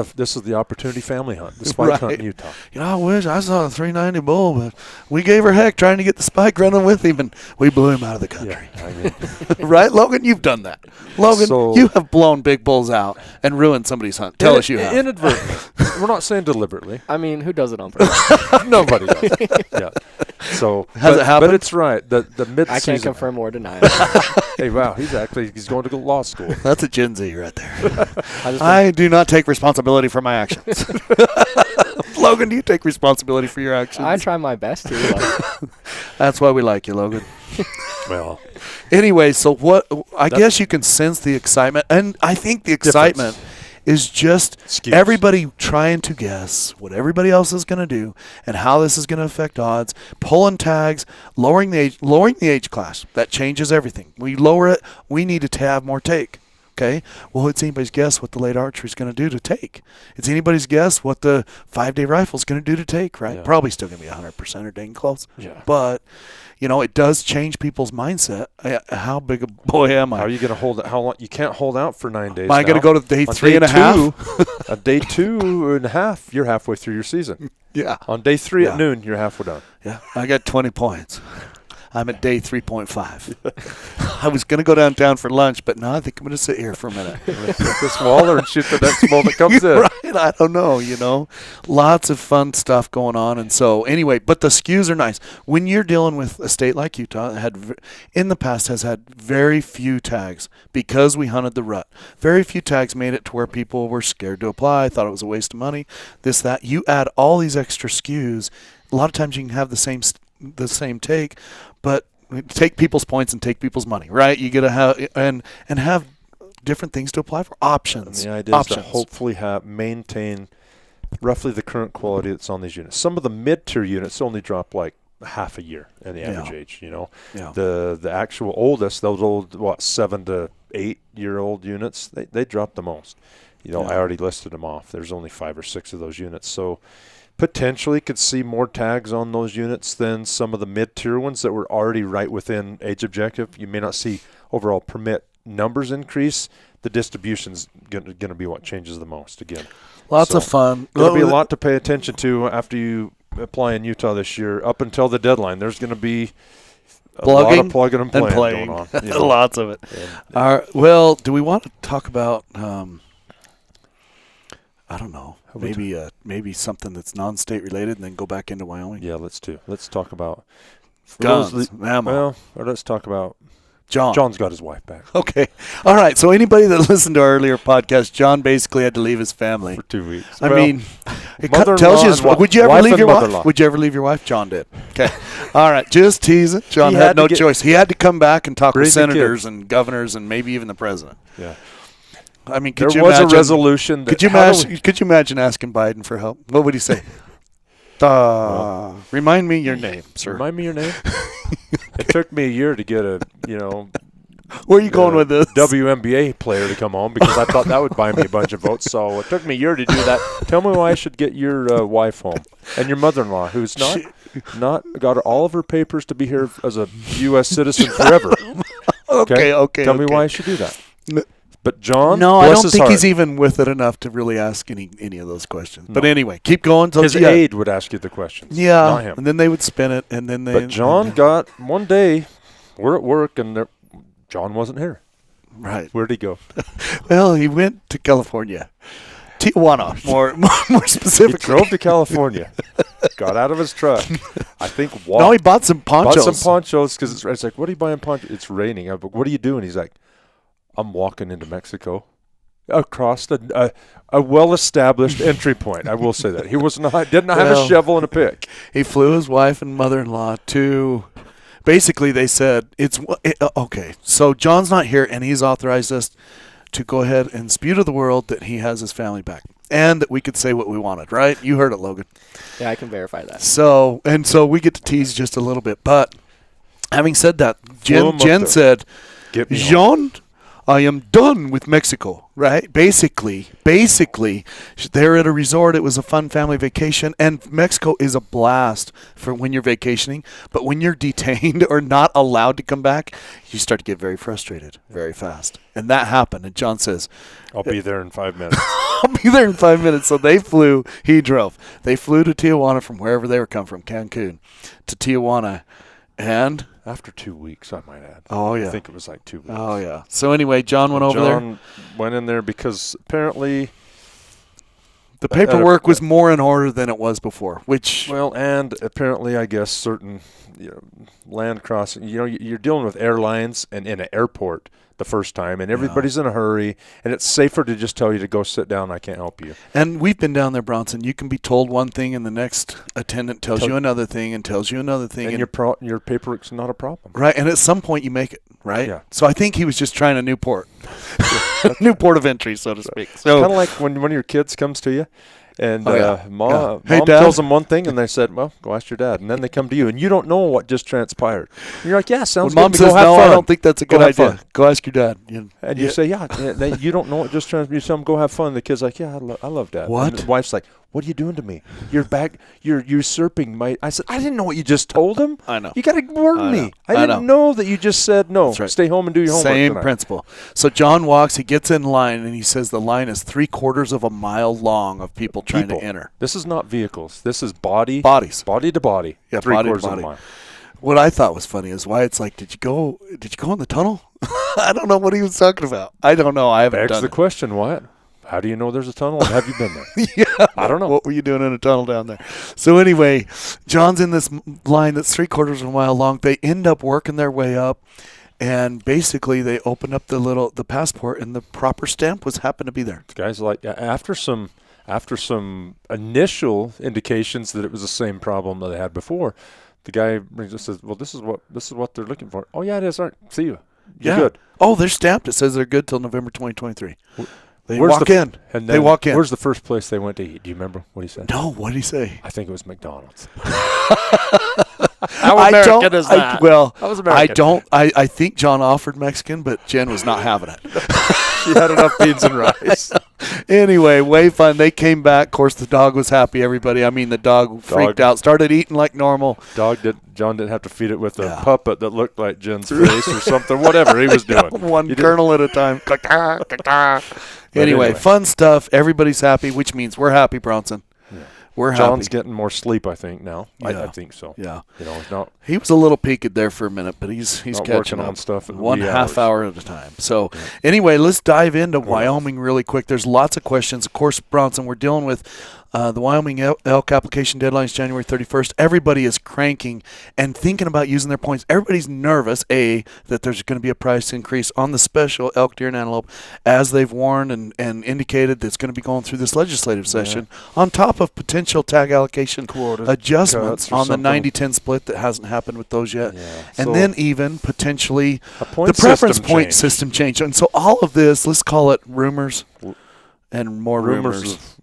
S4: the opportunity family hunt, the spike hunt in Utah.
S3: I wish I saw a 390 bull, but we gave her heck trying to get the spike running with him, and we blew him out of the country.
S4: Yeah, I mean,
S3: Right, Logan? You've done that. Logan,
S4: So-
S3: you have blown big bulls out and ruined somebody's hunt. Tell us you have.
S4: Inadvertently. We're not saying deliberately.
S5: I mean, who does it on purpose?
S4: Nobody does. Yeah. So
S3: Has it happened?
S4: But it's right. The mid-season.
S5: I can't confirm or deny.
S4: Hey, wow, he's going to law school.
S3: That's a Gen Z right there.
S5: I
S3: I do not take responsibility for my actions. Logan, do you take responsibility for your actions?
S5: I try my best to. Like,
S3: That's why we like you, Logan.
S4: Well,
S3: Anyway, so what? I guess you can sense the excitement, and I think the excitement is just
S4: Excuse.
S3: everybody trying to guess what everybody else is going to do and how this is going to affect odds. Pulling tags, lowering the age class. That changes everything. We lower it. We need to have more take. Okay. Well, it's anybody's guess what the late archery is going to do to take. It's anybody's guess what the 5-day rifle is going to do to take. Right.
S4: Yeah.
S3: Probably still going to be 100% or dang close.
S4: Yeah.
S3: But it does change people's mindset. How big a boy am I?
S4: how are you going to hold it? How long? You can't hold out for 9 days.
S3: Am I going to
S4: now.
S3: go to day
S4: On
S3: 3
S4: day
S3: and a half?
S4: On day 2.5, you're halfway through your season.
S3: Yeah.
S4: On day 3
S3: Yeah.
S4: at noon, you're halfway done.
S3: Yeah. I got 20 points. I'm at day 3.5. I was going to go downtown for lunch, but no, I think I'm going to sit here for a minute.
S4: Hit this waller and shoot the next ball that comes in.
S3: Right. I don't know, Lots of fun stuff going on. And so, anyway, but the skews are nice. When you're dealing with a state like Utah, that in the past has had very few tags because we hunted the rut. Very few tags made it to where people were scared to apply, thought it was a waste of money, this, that. You add all these extra skews. A lot of times you can have the same take, but take people's points and take people's money, right? You got to have and have different things to apply for. Options.
S4: And the idea is to hopefully maintain roughly the current quality that's on these units. Some of the mid-tier units only drop like half a year in the average age,
S3: Yeah.
S4: The actual oldest, those old 7 to 8 year old units, they drop the most. I already listed them off. There's only 5 or 6 of those units. So potentially could see more tags on those units than some of the mid-tier ones that were already right within age objective. You may not see overall permit numbers increase. The distribution's going to be what changes the most again.
S3: Lots of fun.
S4: There'll be a lot to pay attention to after you apply in Utah this year. Up until the deadline, there's going to be a lot of plugging and playing going on.
S3: Lots of it. Well, do we want to talk about I don't know. Maybe something that's non-state related, and then go back into Wyoming.
S4: Yeah, let's talk about
S3: Guns, ammo.
S4: Well, or let's talk about
S3: John.
S4: John's got his wife back
S3: Okay. All right. So anybody that listened to our earlier podcast, John basically had to leave his family.
S4: for 2 weeks.
S3: I mean, it
S4: mother-in-law
S3: tells you.
S4: and
S3: Would you ever
S4: wife
S3: leave
S4: and
S3: your wife?
S4: mother-in-law.
S3: Would you ever leave your wife? John did. Okay. All right. Just teasing. John
S4: He
S3: had
S4: had
S3: no
S4: to get-
S3: choice. He had to come back and talk with
S4: Raise the
S3: senators
S4: kids.
S3: and governors and maybe even the president.
S4: Yeah.
S3: I mean,
S4: There
S3: could you
S4: was
S3: imagine?
S4: a resolution.
S3: Could you imagine asking Biden for help? What would he say? Remind me your name, sir.
S4: Remind me your name. It took me a year to get a
S3: Where are you going with this?
S4: WNBA player to come home because I thought that would buy me a bunch of votes. So it took me a year to do that. Tell me why I should get your wife home and your mother-in-law, who's not got all of her papers to be here as a U.S. citizen forever.
S3: Okay.
S4: Tell me why I should do that. But John,
S3: No, I
S4: bless
S3: don't
S4: his
S3: think
S4: heart,
S3: he's even with it enough to really ask any of those questions. But anyway, keep going.
S4: his aide would ask you the questions.
S3: Yeah,
S4: not him.
S3: and then they would spin it, and then they.
S4: But John got one day. We're at work, and John wasn't here.
S3: right.
S4: Where'd he go?
S3: Well, he went to California, Tijuana, more
S4: He
S3: specifically.
S4: drove to California, got out of his truck. I think walked.
S3: No, he bought some ponchos.
S4: Bought some ponchos because it's like, what are you buying ponchos? It's raining. I'm like, what are you doing? He's like, I'm walking into Mexico across a well-established entry point. I will say that. He didn't have a shovel and a pick.
S3: He flew his wife and mother-in-law to. Basically, they said okay. So John's not here, and he's authorized us to go ahead and spew to the world that he has his family back. and that we could say what we wanted, right? You heard it, Logan.
S5: Yeah, I can verify that.
S3: So we get to tease just a little bit. But having said that,
S4: Flew 'em up
S3: Jen
S4: there.
S3: said,
S4: Get me home.
S3: Jean, I am done with Mexico, right? Basically, they're at a resort. It was a fun family vacation, and Mexico is a blast for when you're vacationing. But when you're detained or not allowed to come back, you start to get very frustrated very fast. And that happened. And John says,
S4: I'll be there in 5 minutes.
S3: I'll be there in 5 minutes. So he drove. They flew to Tijuana from wherever they were come from, Cancun, to Tijuana. And
S4: After 2 weeks, I might add.
S3: Oh, yeah.
S4: I think it was like 2 weeks.
S3: oh yeah. So anyway, John went over there.
S4: John went in there because apparently,
S3: The paperwork was more in order than it was before, which
S4: well, and apparently, I guess certain land crossing. You're dealing with airlines and in an airport the first time, and everybody's in a hurry, and it's safer to just tell you to go sit down. I can't help you.
S3: and we've been down there, Bronson. You can be told one thing, and the next attendant tells you another thing, and tells you another thing,
S4: And your paperwork's not a problem.
S3: right. And at some point, you make it right.
S4: Yeah.
S3: So I think he was just trying a new port, new port of entry, so to speak. So
S4: Kind of like when one of your kids comes to you, and
S3: Oh, yeah.
S4: mom
S3: Hey, Dad.
S4: tells them one thing, and they said, "Well, go ask your dad," and then they come to you, and you don't know what just transpired. And you're like, "Yeah, sounds
S3: when mom
S4: good.
S3: says
S4: Go have
S3: no,
S4: fun."
S3: I don't think that's a
S4: Go
S3: good
S4: have
S3: idea.
S4: fun.
S3: Go ask your dad.
S4: And you say, "Yeah," you don't know what just transpired. You tell them, "Go have fun." The kid's like, "Yeah, I love Dad."
S3: What?
S4: And the wife's like, "What are you doing to me? You're usurping my." I said, "I didn't know what you just told him."
S3: I know.
S4: You got to warn
S3: I know.
S4: me. I
S3: I
S4: didn't know that you just said no.
S3: That's right.
S4: Stay home and do your homework
S3: Same
S4: tonight.
S3: principle. So John walks. He gets in line, and he says the line is 3/4 of a mile long of people trying to enter.
S4: This is not vehicles. This is bodies. Body to body.
S3: Yeah,
S4: Three
S3: body to
S4: quarters of a
S3: body.
S4: mile.
S3: What I thought was funny is why it's like, did you go in the tunnel? I don't know what he was talking about. I don't know. I haven't
S4: Begs
S3: done
S4: the
S3: it.
S4: question, Wyatt. How do you know there's a tunnel? And have you been there?
S3: Yeah,
S4: I don't know.
S3: What were you doing in a tunnel down there? So anyway, John's in this line that's 3/4 of a mile long. They end up working their way up, and basically they open up the passport, and the proper stamp happened to be there.
S4: The guy's like, after some initial indications that it was the same problem that they had before, the guy brings us says, "Well, this is what they're looking for." "Oh yeah, it is. All right, see you. You're good."
S3: Oh, they're stamped. It says they're good till November 2023. They
S4: Where's
S3: walk
S4: the-
S3: in.
S4: And
S3: They
S4: then
S3: walk in.
S4: Where's the first place they went to eat? Do you remember what he said?
S3: No, what did he say?
S4: I think it was McDonald's.
S5: How American is that? That was American.
S3: I think John offered Mexican, but Jen was not having it.
S4: She had enough beans and rice.
S3: Anyway, way fun. They came back. Of course, the dog was happy. The dog freaked out, started eating like normal.
S4: John didn't have to feed it with a
S3: Yeah.
S4: puppet that looked like Jen's face or something. Whatever he was doing.
S3: One
S4: He didn't-
S3: kernel at a time. Anyway, fun stuff. Everybody's happy, which means we're happy, Bronson.
S4: Yeah.
S3: We're
S4: John's
S3: happy.
S4: getting more sleep, I think, now.
S3: Yeah.
S4: I think so.
S3: Yeah.
S4: He's not.
S3: He was a little peaked there for a minute, but he's
S4: Not
S3: catching
S4: working
S3: up.
S4: on stuff at
S3: One
S4: wee
S3: half
S4: hours.
S3: hour at a time. So anyway, let's dive into Wyoming really quick. There's lots of questions. Of course, Bronson, we're dealing with the Wyoming elk application deadline is January 31st. Everybody is cranking and thinking about using their points. Everybody's nervous, that there's going to be a price increase on the special elk, deer, and antelope, as they've warned and indicated that's going to be going through this legislative session, on top of potential tag allocation
S4: Quota
S3: adjustments
S4: cuts or
S3: on the
S4: something.
S3: 90-10 split that hasn't happened with those yet.
S4: Yeah.
S3: And
S4: So-
S3: then even potentially
S4: A point
S3: the preference
S4: system
S3: point
S4: change.
S3: system change. And so all of this, let's call it rumors and more
S4: Rumors
S3: rumors,
S4: of-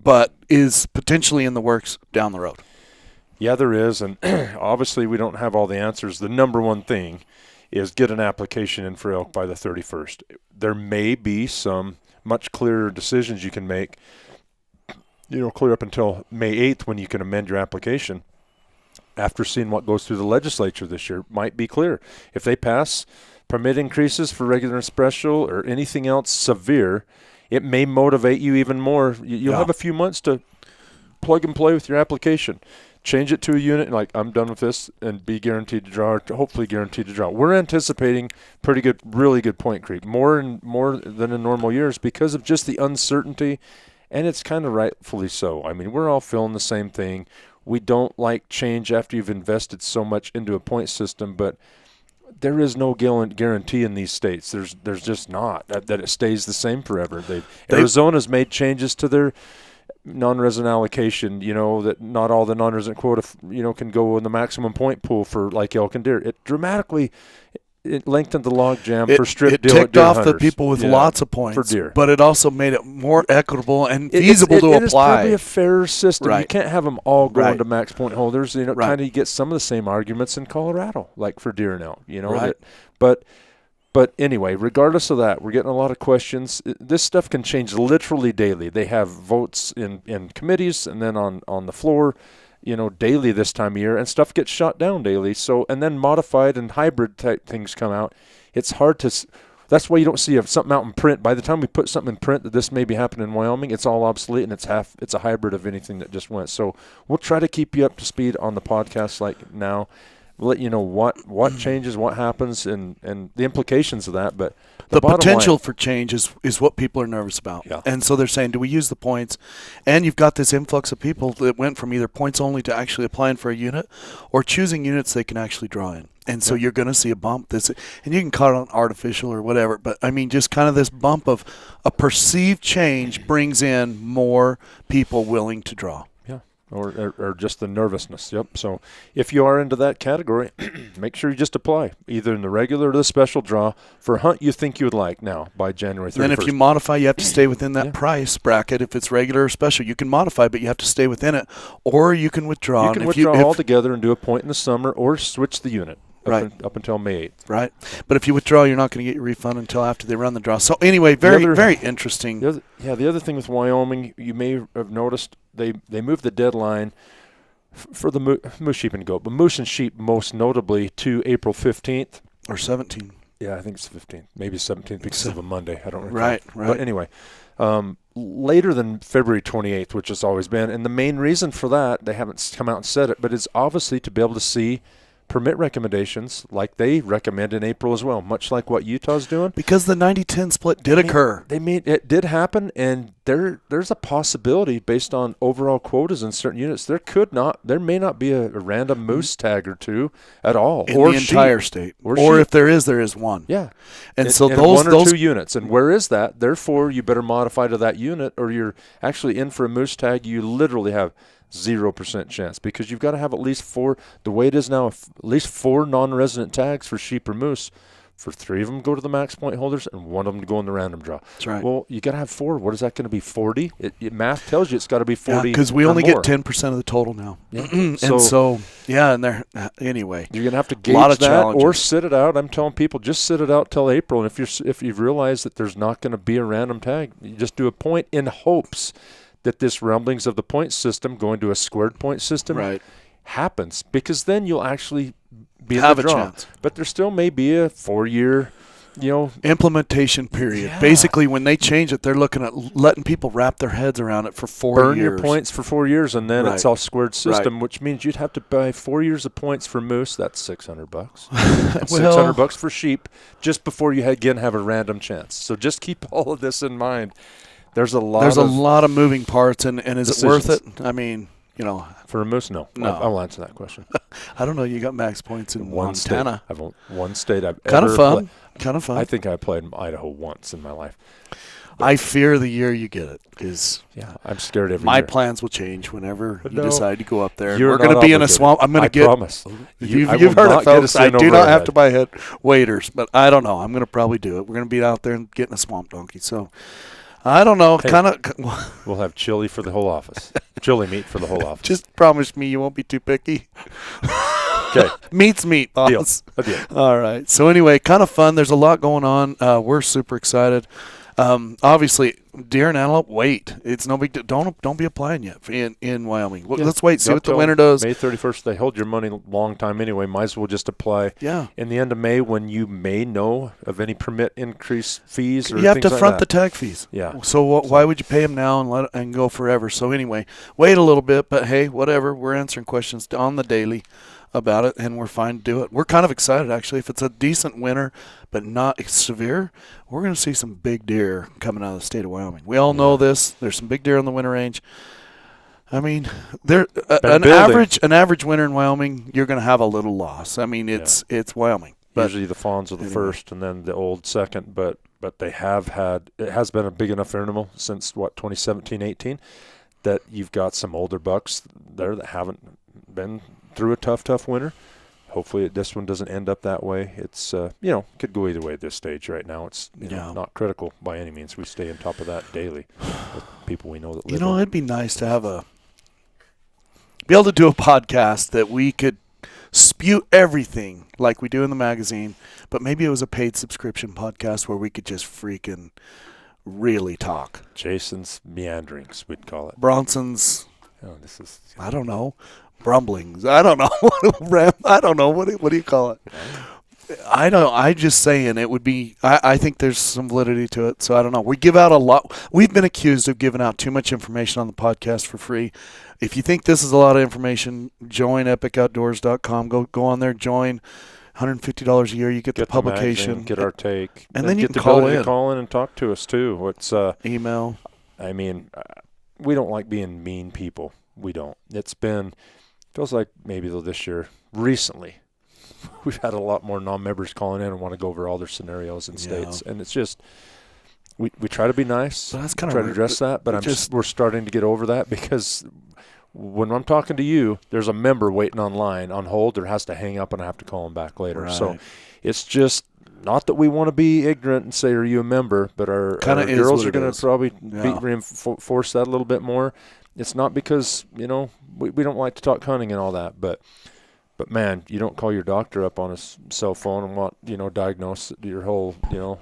S3: but is potentially in the works down the road.
S4: Yeah, there is, and obviously we don't have all the answers. The number one thing is get an application in for elk by the 31st. There may be some much clearer decisions you can make, clear up until May 8th when you can amend your application. After seeing what goes through the legislature this year, might be clear. If they pass permit increases for regular and special or anything else severe, it may motivate you even more. You'll have a few months to plug and play with your application. Change it to a unit, like I'm done with this, and be guaranteed to draw, or hopefully guaranteed to draw. We're anticipating pretty good, really good point creep, more than in normal years because of just the uncertainty, and it's kind of rightfully so. I mean, we're all feeling the same thing. We don't like change after you've invested so much into a point system, but there is no guarantee in these states. There's just not that it stays the same forever. Arizona's made changes to their non-resident allocation, that not all the non-resident quota, can go in the maximum point pool for like elk and deer. It dramatically it lengthened the log jam for strip deal.
S3: It ticked off
S4: hunters.
S3: the people with lots of points
S4: for deer,
S3: but it also made it more equitable and feasible to apply.
S4: It is probably a fairer system.
S3: Right.
S4: You can't have them all going
S3: Right.
S4: to max point holders. You know,
S3: Right.
S4: kind of get some of the same arguments in Colorado, like for deer and elk. You know,
S3: Right.
S4: But anyway, regardless of that, we're getting a lot of questions. This stuff can change literally daily. They have votes in committees and then on the floor, you know, daily this time of year, and stuff gets shot down daily. So, and then modified and hybrid type things come out. It's hard to. That's why you don't see something out in print. By the time we put something in print that this may be happening in Wyoming, it's all obsolete and it's a hybrid of anything that just went. So we'll try to keep you up to speed on the podcast like now. We'll let you know what changes, what happens, and the implications of that. But
S3: the potential
S4: line,
S3: for change is what people are nervous about.
S4: Yeah.
S3: And so they're saying, do we use the points? And you've got this influx of people that went from either points only to actually applying for a unit or choosing units they can actually draw in. And so you're going to see a bump. And you can call it artificial or whatever. But, I mean, just kind of this bump of a perceived change brings in more people willing to draw.
S4: Or just the nervousness. Yep. So if you are into that category, make sure you just apply either in the regular or the special draw for a hunt you think you would like now by January 31st.
S3: Then if you modify, you have to stay within that price bracket. If it's regular or special, you can modify, but you have to stay within it. Or you can withdraw.
S4: You can withdraw altogether and do a point in the summer or switch the unit. Up until May 8th.
S3: Right. But if you withdraw, you're not going to get your refund until after they run the draw. So anyway, very interesting.
S4: The other thing with Wyoming, you may have noticed they moved the deadline for the moose, sheep, and goat, but moose and sheep most notably to April 15th.
S3: Or 17th.
S4: Yeah, I think it's 15th. Maybe 17th because of a Monday. I don't recall.
S3: Right.
S4: But anyway, later than February 28th, which has always been. And the main reason for that, they haven't come out and said it, but it's obviously to be able to see permit recommendations like they recommend in April as well, much like what Utah's doing.
S3: Because the 90-10 split did occur.
S4: It did happen, and there's a possibility based on overall quotas in certain units. There may not be a random moose tag or two at all.
S3: In
S4: or
S3: the entire state. Or if there is one.
S4: Yeah.
S3: And so
S4: in
S3: those
S4: one or two units. And where is that? Therefore, you better modify to that unit, or you're actually in for a moose tag. You literally have 0% chance because you've got to have at least 4. The way it is now, at least 4 non-resident tags for sheep or moose. For 3 of them go to the max point holders and 1 of them to go in the random draw.
S3: That's right.
S4: Well, you got to have 4. What is that going to be? 40? Math tells you it's got to be 40.
S3: Because we only get 10% of the total now.
S4: Yeah.
S3: Anyway,
S4: you're going to have to gauge that or sit it out. I'm telling people just sit it out till April. And if you realize that there's not going to be a random tag, you just do a point in hopes that this rumblings of the point system going to a squared point system happens, because then you'll actually be in the draw. A chance. But there still may be a 4-year,
S3: implementation period. Yeah. Basically, when they change it, they're looking at letting people wrap their heads around it for 4 years.
S4: Burn your points for 4 years, and then it's all squared system, which means you'd have to buy 4 years of points for moose. That's $600. That's $600 for sheep, just before you again have a random chance. So just keep all of this in mind. There's a lot of
S3: moving parts, and is
S4: decisions.
S3: It worth it? I mean,
S4: for a moose, no. I'll answer that question.
S3: I don't know. You got max points in Montana.
S4: I've one state I've
S3: kind
S4: ever
S3: of fun. Kind of fun.
S4: I think I played in Idaho once in my life.
S3: But I fear the year you get it is.
S4: Yeah, I'm scared every year.
S3: My plans will change whenever you decide to go up there.
S4: We're
S3: going to be in a swamp. I'm going to get.
S4: I promise.
S3: You've heard it, folks. I do not have to buy waders, but I don't know. I'm going to probably do it. We're going to be out there and get in a swamp donkey. So. I don't know.
S4: Hey, we'll have chili for the whole office. Chili meat for the whole office.
S3: Just promise me you won't be too picky.
S4: Okay.
S3: Meat's meat, boss.
S4: Deal.
S3: All right. So anyway, kind of fun. There's a lot going on. We're super excited. Obviously, deer and antelope, wait. It's no big deal. Don't be applying yet in Wyoming. Let's wait, see what the winter does.
S4: May 31st, they hold your money a long time anyway. Might as well just apply in the end of May when you may know of any permit increase fees or things like that.
S3: You have to front the tag fees.
S4: Yeah.
S3: So why would you pay them now and go forever? So anyway, wait a little bit, but hey, whatever. We're answering questions on the daily about it, and we're fine to do it. We're kind of excited, actually. If it's a decent winter but not severe, we're going to see some big deer coming out of the state of Wyoming. We all know this. There's some big deer on the winter range. I mean, an average winter in Wyoming, you're going to have a little loss. I mean, it's Wyoming.
S4: But usually the fawns are the first and then the old second, but they have had – it has been a big enough animal since, 2017-18, that you've got some older bucks there that haven't been through a tough winter. hopefully this one doesn't end up that way. It's could go either way at this stage right now. It's not critical by any means. We stay on top of that daily with people we know that live.
S3: It'd be nice to be able to do a podcast that we could spew everything like we do in the magazine, but maybe it was a paid subscription podcast where we could just freaking really talk.
S4: Jason's meanderings, we'd call it.
S3: Bronson's,
S4: I
S3: don't know, brumblings. I don't know. I don't know. What do you call it? I'm just saying it would be, I think there's some validity to it. So I don't know. We give out a lot. We've been accused of giving out too much information on the podcast for free. If you think this is a lot of information, join epicoutdoors.com. Go on there, join. $150 a year, you get the publication.
S4: Magazine, get our take.
S3: And then you
S4: get
S3: can call in.
S4: Call in and talk to us too. It's
S3: email.
S4: I mean, we don't like being mean people. We don't. Feels like maybe though this year, recently, we've had a lot more non-members calling in and want to go over all their scenarios and states. And it's just, we try to be nice.
S3: But that's kind of
S4: try to address that, but we're starting to get over that because when I'm talking to you, there's a member waiting online on hold or has to hang up and I have to call them back later. Right. So it's just not that we want to be ignorant and say, are you a member? But our girls are going to probably reinforce that a little bit more. It's not because, we don't like to talk hunting and all that, but man, you don't call your doctor up on a cell phone and want, diagnose your whole,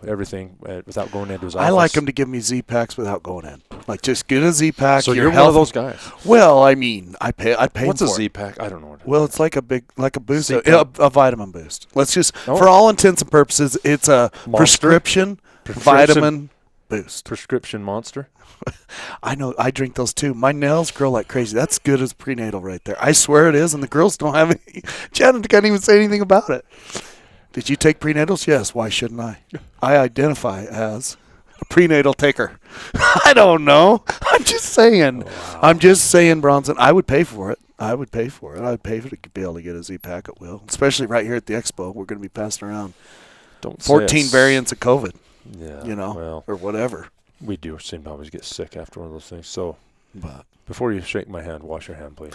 S4: everything without going into his office.
S3: I like them to give me Z-Packs without going in. Like, just get a Z-Pack.
S4: So you're one of those guys.
S3: Well, I mean, I pay
S4: What's
S3: for
S4: a Z-Pack? I don't know.
S3: Well, it's like a boost, a vitamin boost. Let's just, for all intents and purposes, it's a prescription vitamin boost.
S4: Prescription monster.
S3: I know. I drink those too. My nails grow like crazy. That's good as prenatal right there. I swear it is, and the girls don't have any. Janet can't even say anything about it. Did you take prenatals? Yes. Why shouldn't I? I identify as a prenatal taker. I don't know. I'm just saying. Wow. I'm just saying, Bronson. I would pay for it. I'd pay for to be able to get a Z-Pack at will, especially right here at the expo. We're going to be passing around 14 variants of COVID.
S4: Yeah.
S3: Or whatever.
S4: We do seem to always get sick after one of those things. So, before you shake my hand, wash your hand, please.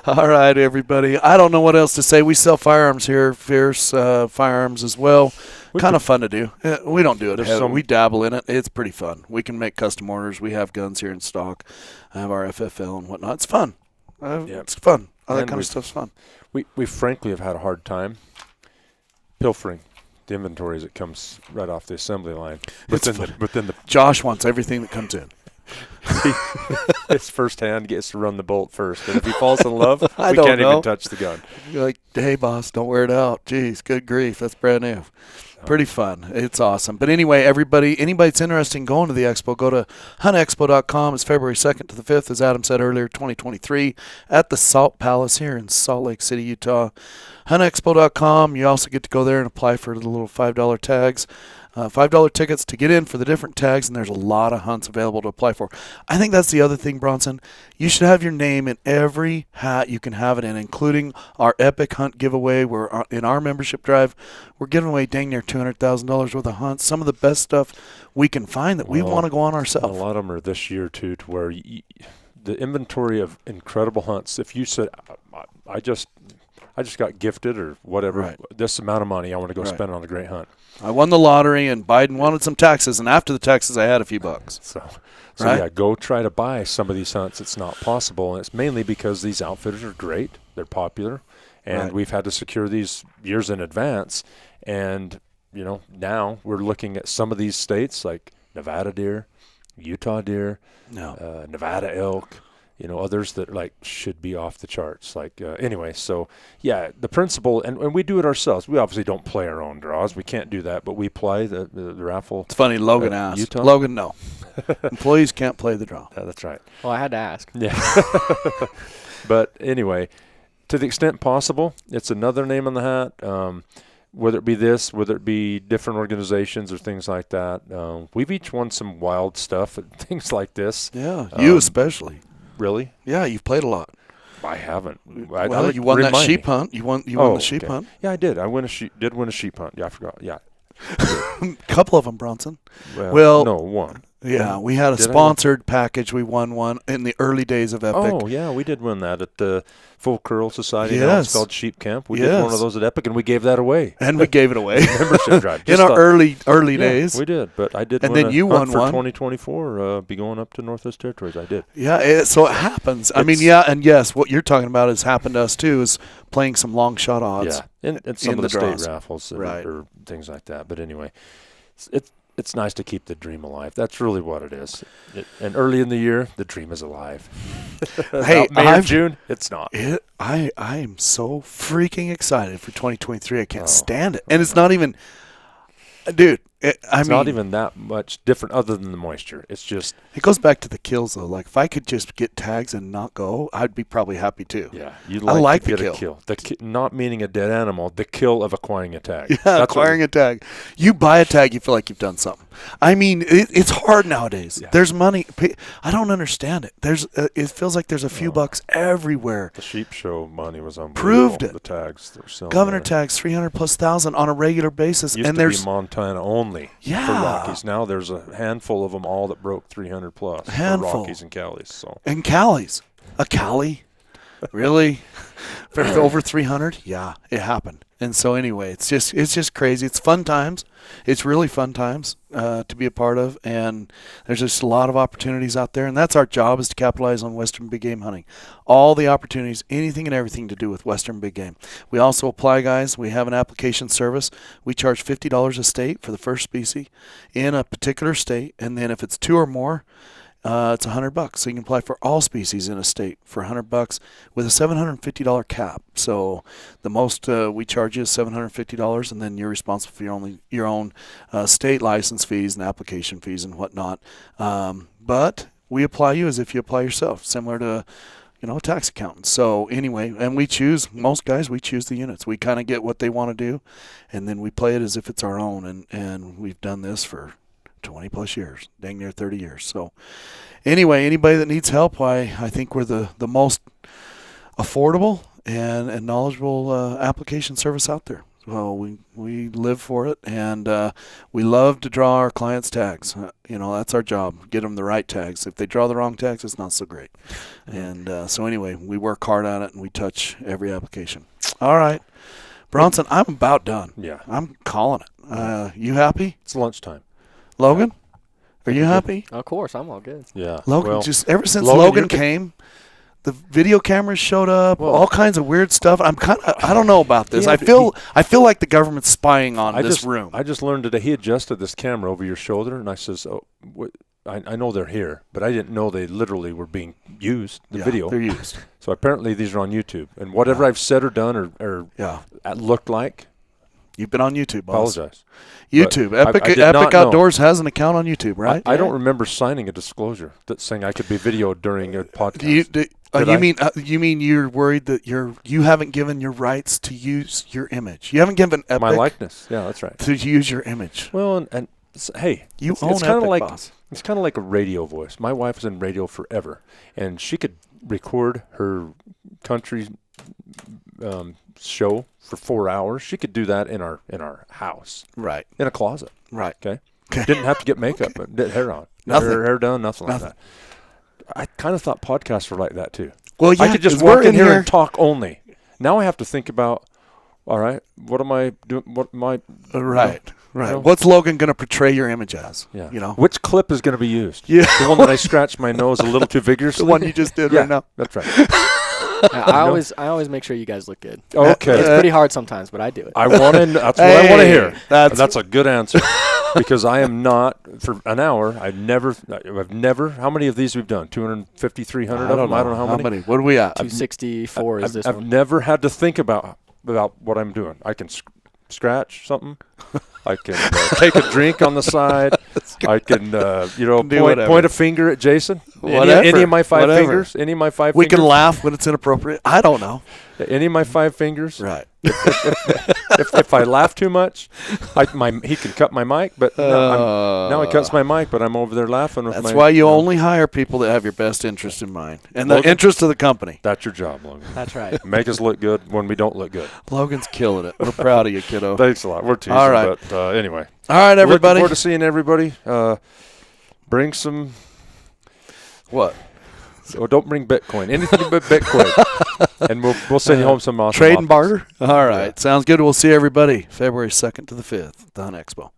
S3: All right, everybody. I don't know what else to say. We sell firearms here, Fierce Firearms as well. Kind of fun to do. We don't do it. We dabble in it. It's pretty fun. We can make custom orders. We have guns here in stock. I have our FFL and whatnot. It's fun. It's fun. All that kind of stuff's fun.
S4: We frankly have had a hard time pilfering the inventory as it comes right off the assembly line. Within the
S3: Josh wants everything that comes in.
S4: His first hand gets to run the bolt first, and if he falls in love, we can't even touch the gun.
S3: You're like, hey, boss, don't wear it out. Jeez, good grief, that's brand new. Pretty fun. It's awesome. But anyway, anybody that's interested in going to the expo, go to huntexpo.com. It's February 2nd to the 5th, as Adam said earlier, 2023, at the Salt Palace here in Salt Lake City, Utah. Huntexpo.com. You also get to go there and apply for the little $5 tags. $5 tickets to get in for the different tags, and there's a lot of hunts available to apply for. I think that's the other thing, Bronson. You should have your name in every hat you can have it in, including our Epic Hunt giveaway. We're in our membership drive. We're giving away dang near $200,000 worth of hunts. Some of the best stuff we can find that we want to go on ourselves.
S4: A lot of them are this year, too, to where the inventory of incredible hunts, if you said, I just got gifted or whatever, this amount of money I want to go spend on a great hunt.
S3: I won the lottery, and Biden wanted some taxes, and after the taxes, I had a few bucks.
S4: So go try to buy some of these hunts. It's not possible, and it's mainly because these outfitters are great. They're popular, and we've had to secure these years in advance. And, now we're looking at some of these states like Nevada deer, Utah deer, Nevada elk, others that should be off the charts. Anyway, so the principle, and we do it ourselves. We obviously don't play our own draws. We can't do that, but we play the raffle.
S3: It's funny, Logan asked.
S4: Utah?
S3: Logan, no. Employees can't play the draw.
S4: Yeah, that's right.
S5: Well, I had to ask.
S4: Yeah. But anyway, to the extent possible, it's another name on the hat. Whether it be this, whether it be different organizations or things like that. We've each won some wild stuff and things like this.
S3: Yeah, you especially.
S4: Really?
S3: Yeah, you've played a lot.
S4: I haven't.
S3: You won that sheep hunt. You won the sheep hunt.
S4: Yeah, I did. I did win a sheep hunt. Yeah, I forgot. Yeah.
S3: A couple of them, Bronson.
S4: Well, no, one.
S3: Yeah, we had a sponsored package. We won one in the early days of Epic.
S4: Oh, yeah, we did win that at the Full Curl Society. Yes. Now it's called Sheep Camp. We did one of those at Epic, and we gave that away.
S3: And we gave it away.
S4: Membership drive.
S3: In our early days.
S4: We did, but I did
S3: and
S4: win
S3: then you won
S4: for
S3: one.
S4: 2024, be going up to Northwest Territories. I did.
S3: Yeah, so it happens. I mean, yeah, and yes, what you're talking about has happened to us, too, is playing some long shot odds.
S4: Yeah, and some of the
S3: draws.
S4: state raffles or things like that. But anyway, it's nice to keep the dream alive. That's really what it is. And early in the year, the dream is alive.
S3: Hey,
S4: May or June, it's not.
S3: I am so freaking excited for 2023. I can't stand it. And it's not even, dude. It's
S4: not even that much different other than the moisture. It's just.
S3: It goes back to the kills, though. Like, if I could just get tags and not go, I'd be probably happy, too.
S4: Yeah. You'd like to get a kill. Not meaning a dead animal, the kill of acquiring a tag.
S3: Yeah, that's acquiring a tag. You buy a tag, you feel like you've done something. I mean, it's hard nowadays. Yeah. There's money. I don't understand it. It feels like there's a few bucks everywhere.
S4: The sheep show money was unbelievable.
S3: Proved it.
S4: The tags they're selling.
S3: Governor tags, 300,000+ on a regular basis.
S4: Used
S3: and
S4: to
S3: there's
S4: be Montana only for Rockies. Now there's a handful of them all that broke 300+ for Rockies and Callies. So.
S3: And Callies. A Callie? Really? For over 300? Yeah, it happened. And so anyway, it's just crazy. It's fun times. It's really fun times to be a part of, and there's just a lot of opportunities out there, and that's our job, is to capitalize on Western big game hunting. All the opportunities, anything and everything to do with Western big game. We also apply, guys. We have an application service. We charge $50 a state for the first species in a particular state, and then if it's 2 or more, it's $100. So you can apply for all species in a state for $100 with a $750 cap. So the most we charge you is $750, and then you're responsible for your own state license fees and application fees and whatnot. But we apply you as if you apply yourself, similar to a tax accountant. So anyway, and most guys, we choose the units. We kind of get what they want to do, and then we play it as if it's our own. And we've done this for 20+ years, dang near 30 years. So anyway, anybody that needs help, I think we're the most affordable and knowledgeable application service out there. So we live for it, and we love to draw our clients' tags. That's our job, get them the right tags. If they draw the wrong tags, it's not so great. And so anyway, we work hard at it, and we touch every application. All right, Bronson, I'm about done.
S4: Yeah.
S3: I'm calling it. You happy?
S4: It's lunchtime.
S3: Logan, are you happy?
S5: Of course, I'm all good.
S4: Yeah.
S3: Logan, just ever since Logan came, the video cameras showed up, all kinds of weird stuff. I don't know about this. I feel like the government's spying on this room.
S4: I just learned today he adjusted this camera over your shoulder, and I says, I know they're here, but I didn't know they literally were being used, the video.
S3: They're used.
S4: So apparently these are on YouTube. And whatever I've said or done or looked like.
S3: You've been on YouTube, boss.
S4: Apologize.
S3: YouTube. Epic Outdoors has an account on YouTube, right?
S4: I don't remember signing a disclosure that saying I could be videoed during a podcast.
S3: You mean you're worried that you haven't given your rights to use your image? You haven't given Epic
S4: my likeness. Yeah, that's right.
S3: To use your image.
S4: Well, and hey,
S3: you own Epic, boss.
S4: It's kind of like a radio voice. My wife was in radio forever, and she could record her country show for 4 hours. She could do that in our house,
S3: right?
S4: In a closet,
S3: right?
S4: Okay. Didn't have to get makeup, did hair on,
S3: nothing,
S4: hair done, nothing like that. I kind of thought podcasts were like that too.
S3: Well, yeah,
S4: I could just walk in here and talk only. Now I have to think about, all right, what am I doing? What am I?
S3: Right. Right. What's Logan going to portray your image as?
S4: Yeah. Which clip is going to be used?
S3: Yeah.
S4: The one that I scratched my nose a little too vigorously.
S3: The one you just did right now.
S4: That's right.
S5: I always make sure you guys look good.
S4: Okay.
S5: It's pretty hard sometimes, but I do it.
S4: That's what I want to hear. That's a good answer. Because I am not, for an hour, I've never, how many of these we've done? 250, 300 of them? I don't know how many.
S3: What are we at?
S5: 264 is this one.
S4: I've never had to think about what I'm doing. I can scratch something. I can take a drink on the side. I can, point a finger at Jason. Any of my five fingers. Any of my five
S3: fingers. We can
S4: fingers.
S3: laugh when it's inappropriate. I don't know.
S4: Any of my 5 fingers.
S3: Right.
S4: If I laugh too much, he can cut my mic. But now he cuts my mic, but I'm over there laughing with
S3: That's why you only hire people that have your best interest in mind and the interest of the company.
S4: That's your job, Logan.
S5: That's right.
S4: Make us look good when we don't look good.
S3: Logan's killing it. We're proud of you, kiddo.
S4: Thanks a lot. We're teasing.
S3: All right.
S4: But anyway.
S3: All right, everybody.
S4: Looking forward to seeing everybody. Bring some.
S3: What?
S4: So don't bring Bitcoin. Anything but Bitcoin. And we'll send you home some awesome
S3: Trade and
S4: optics.
S3: barter? All right. Sounds good. We'll see everybody February 2nd to the 5th, the Hunt Expo.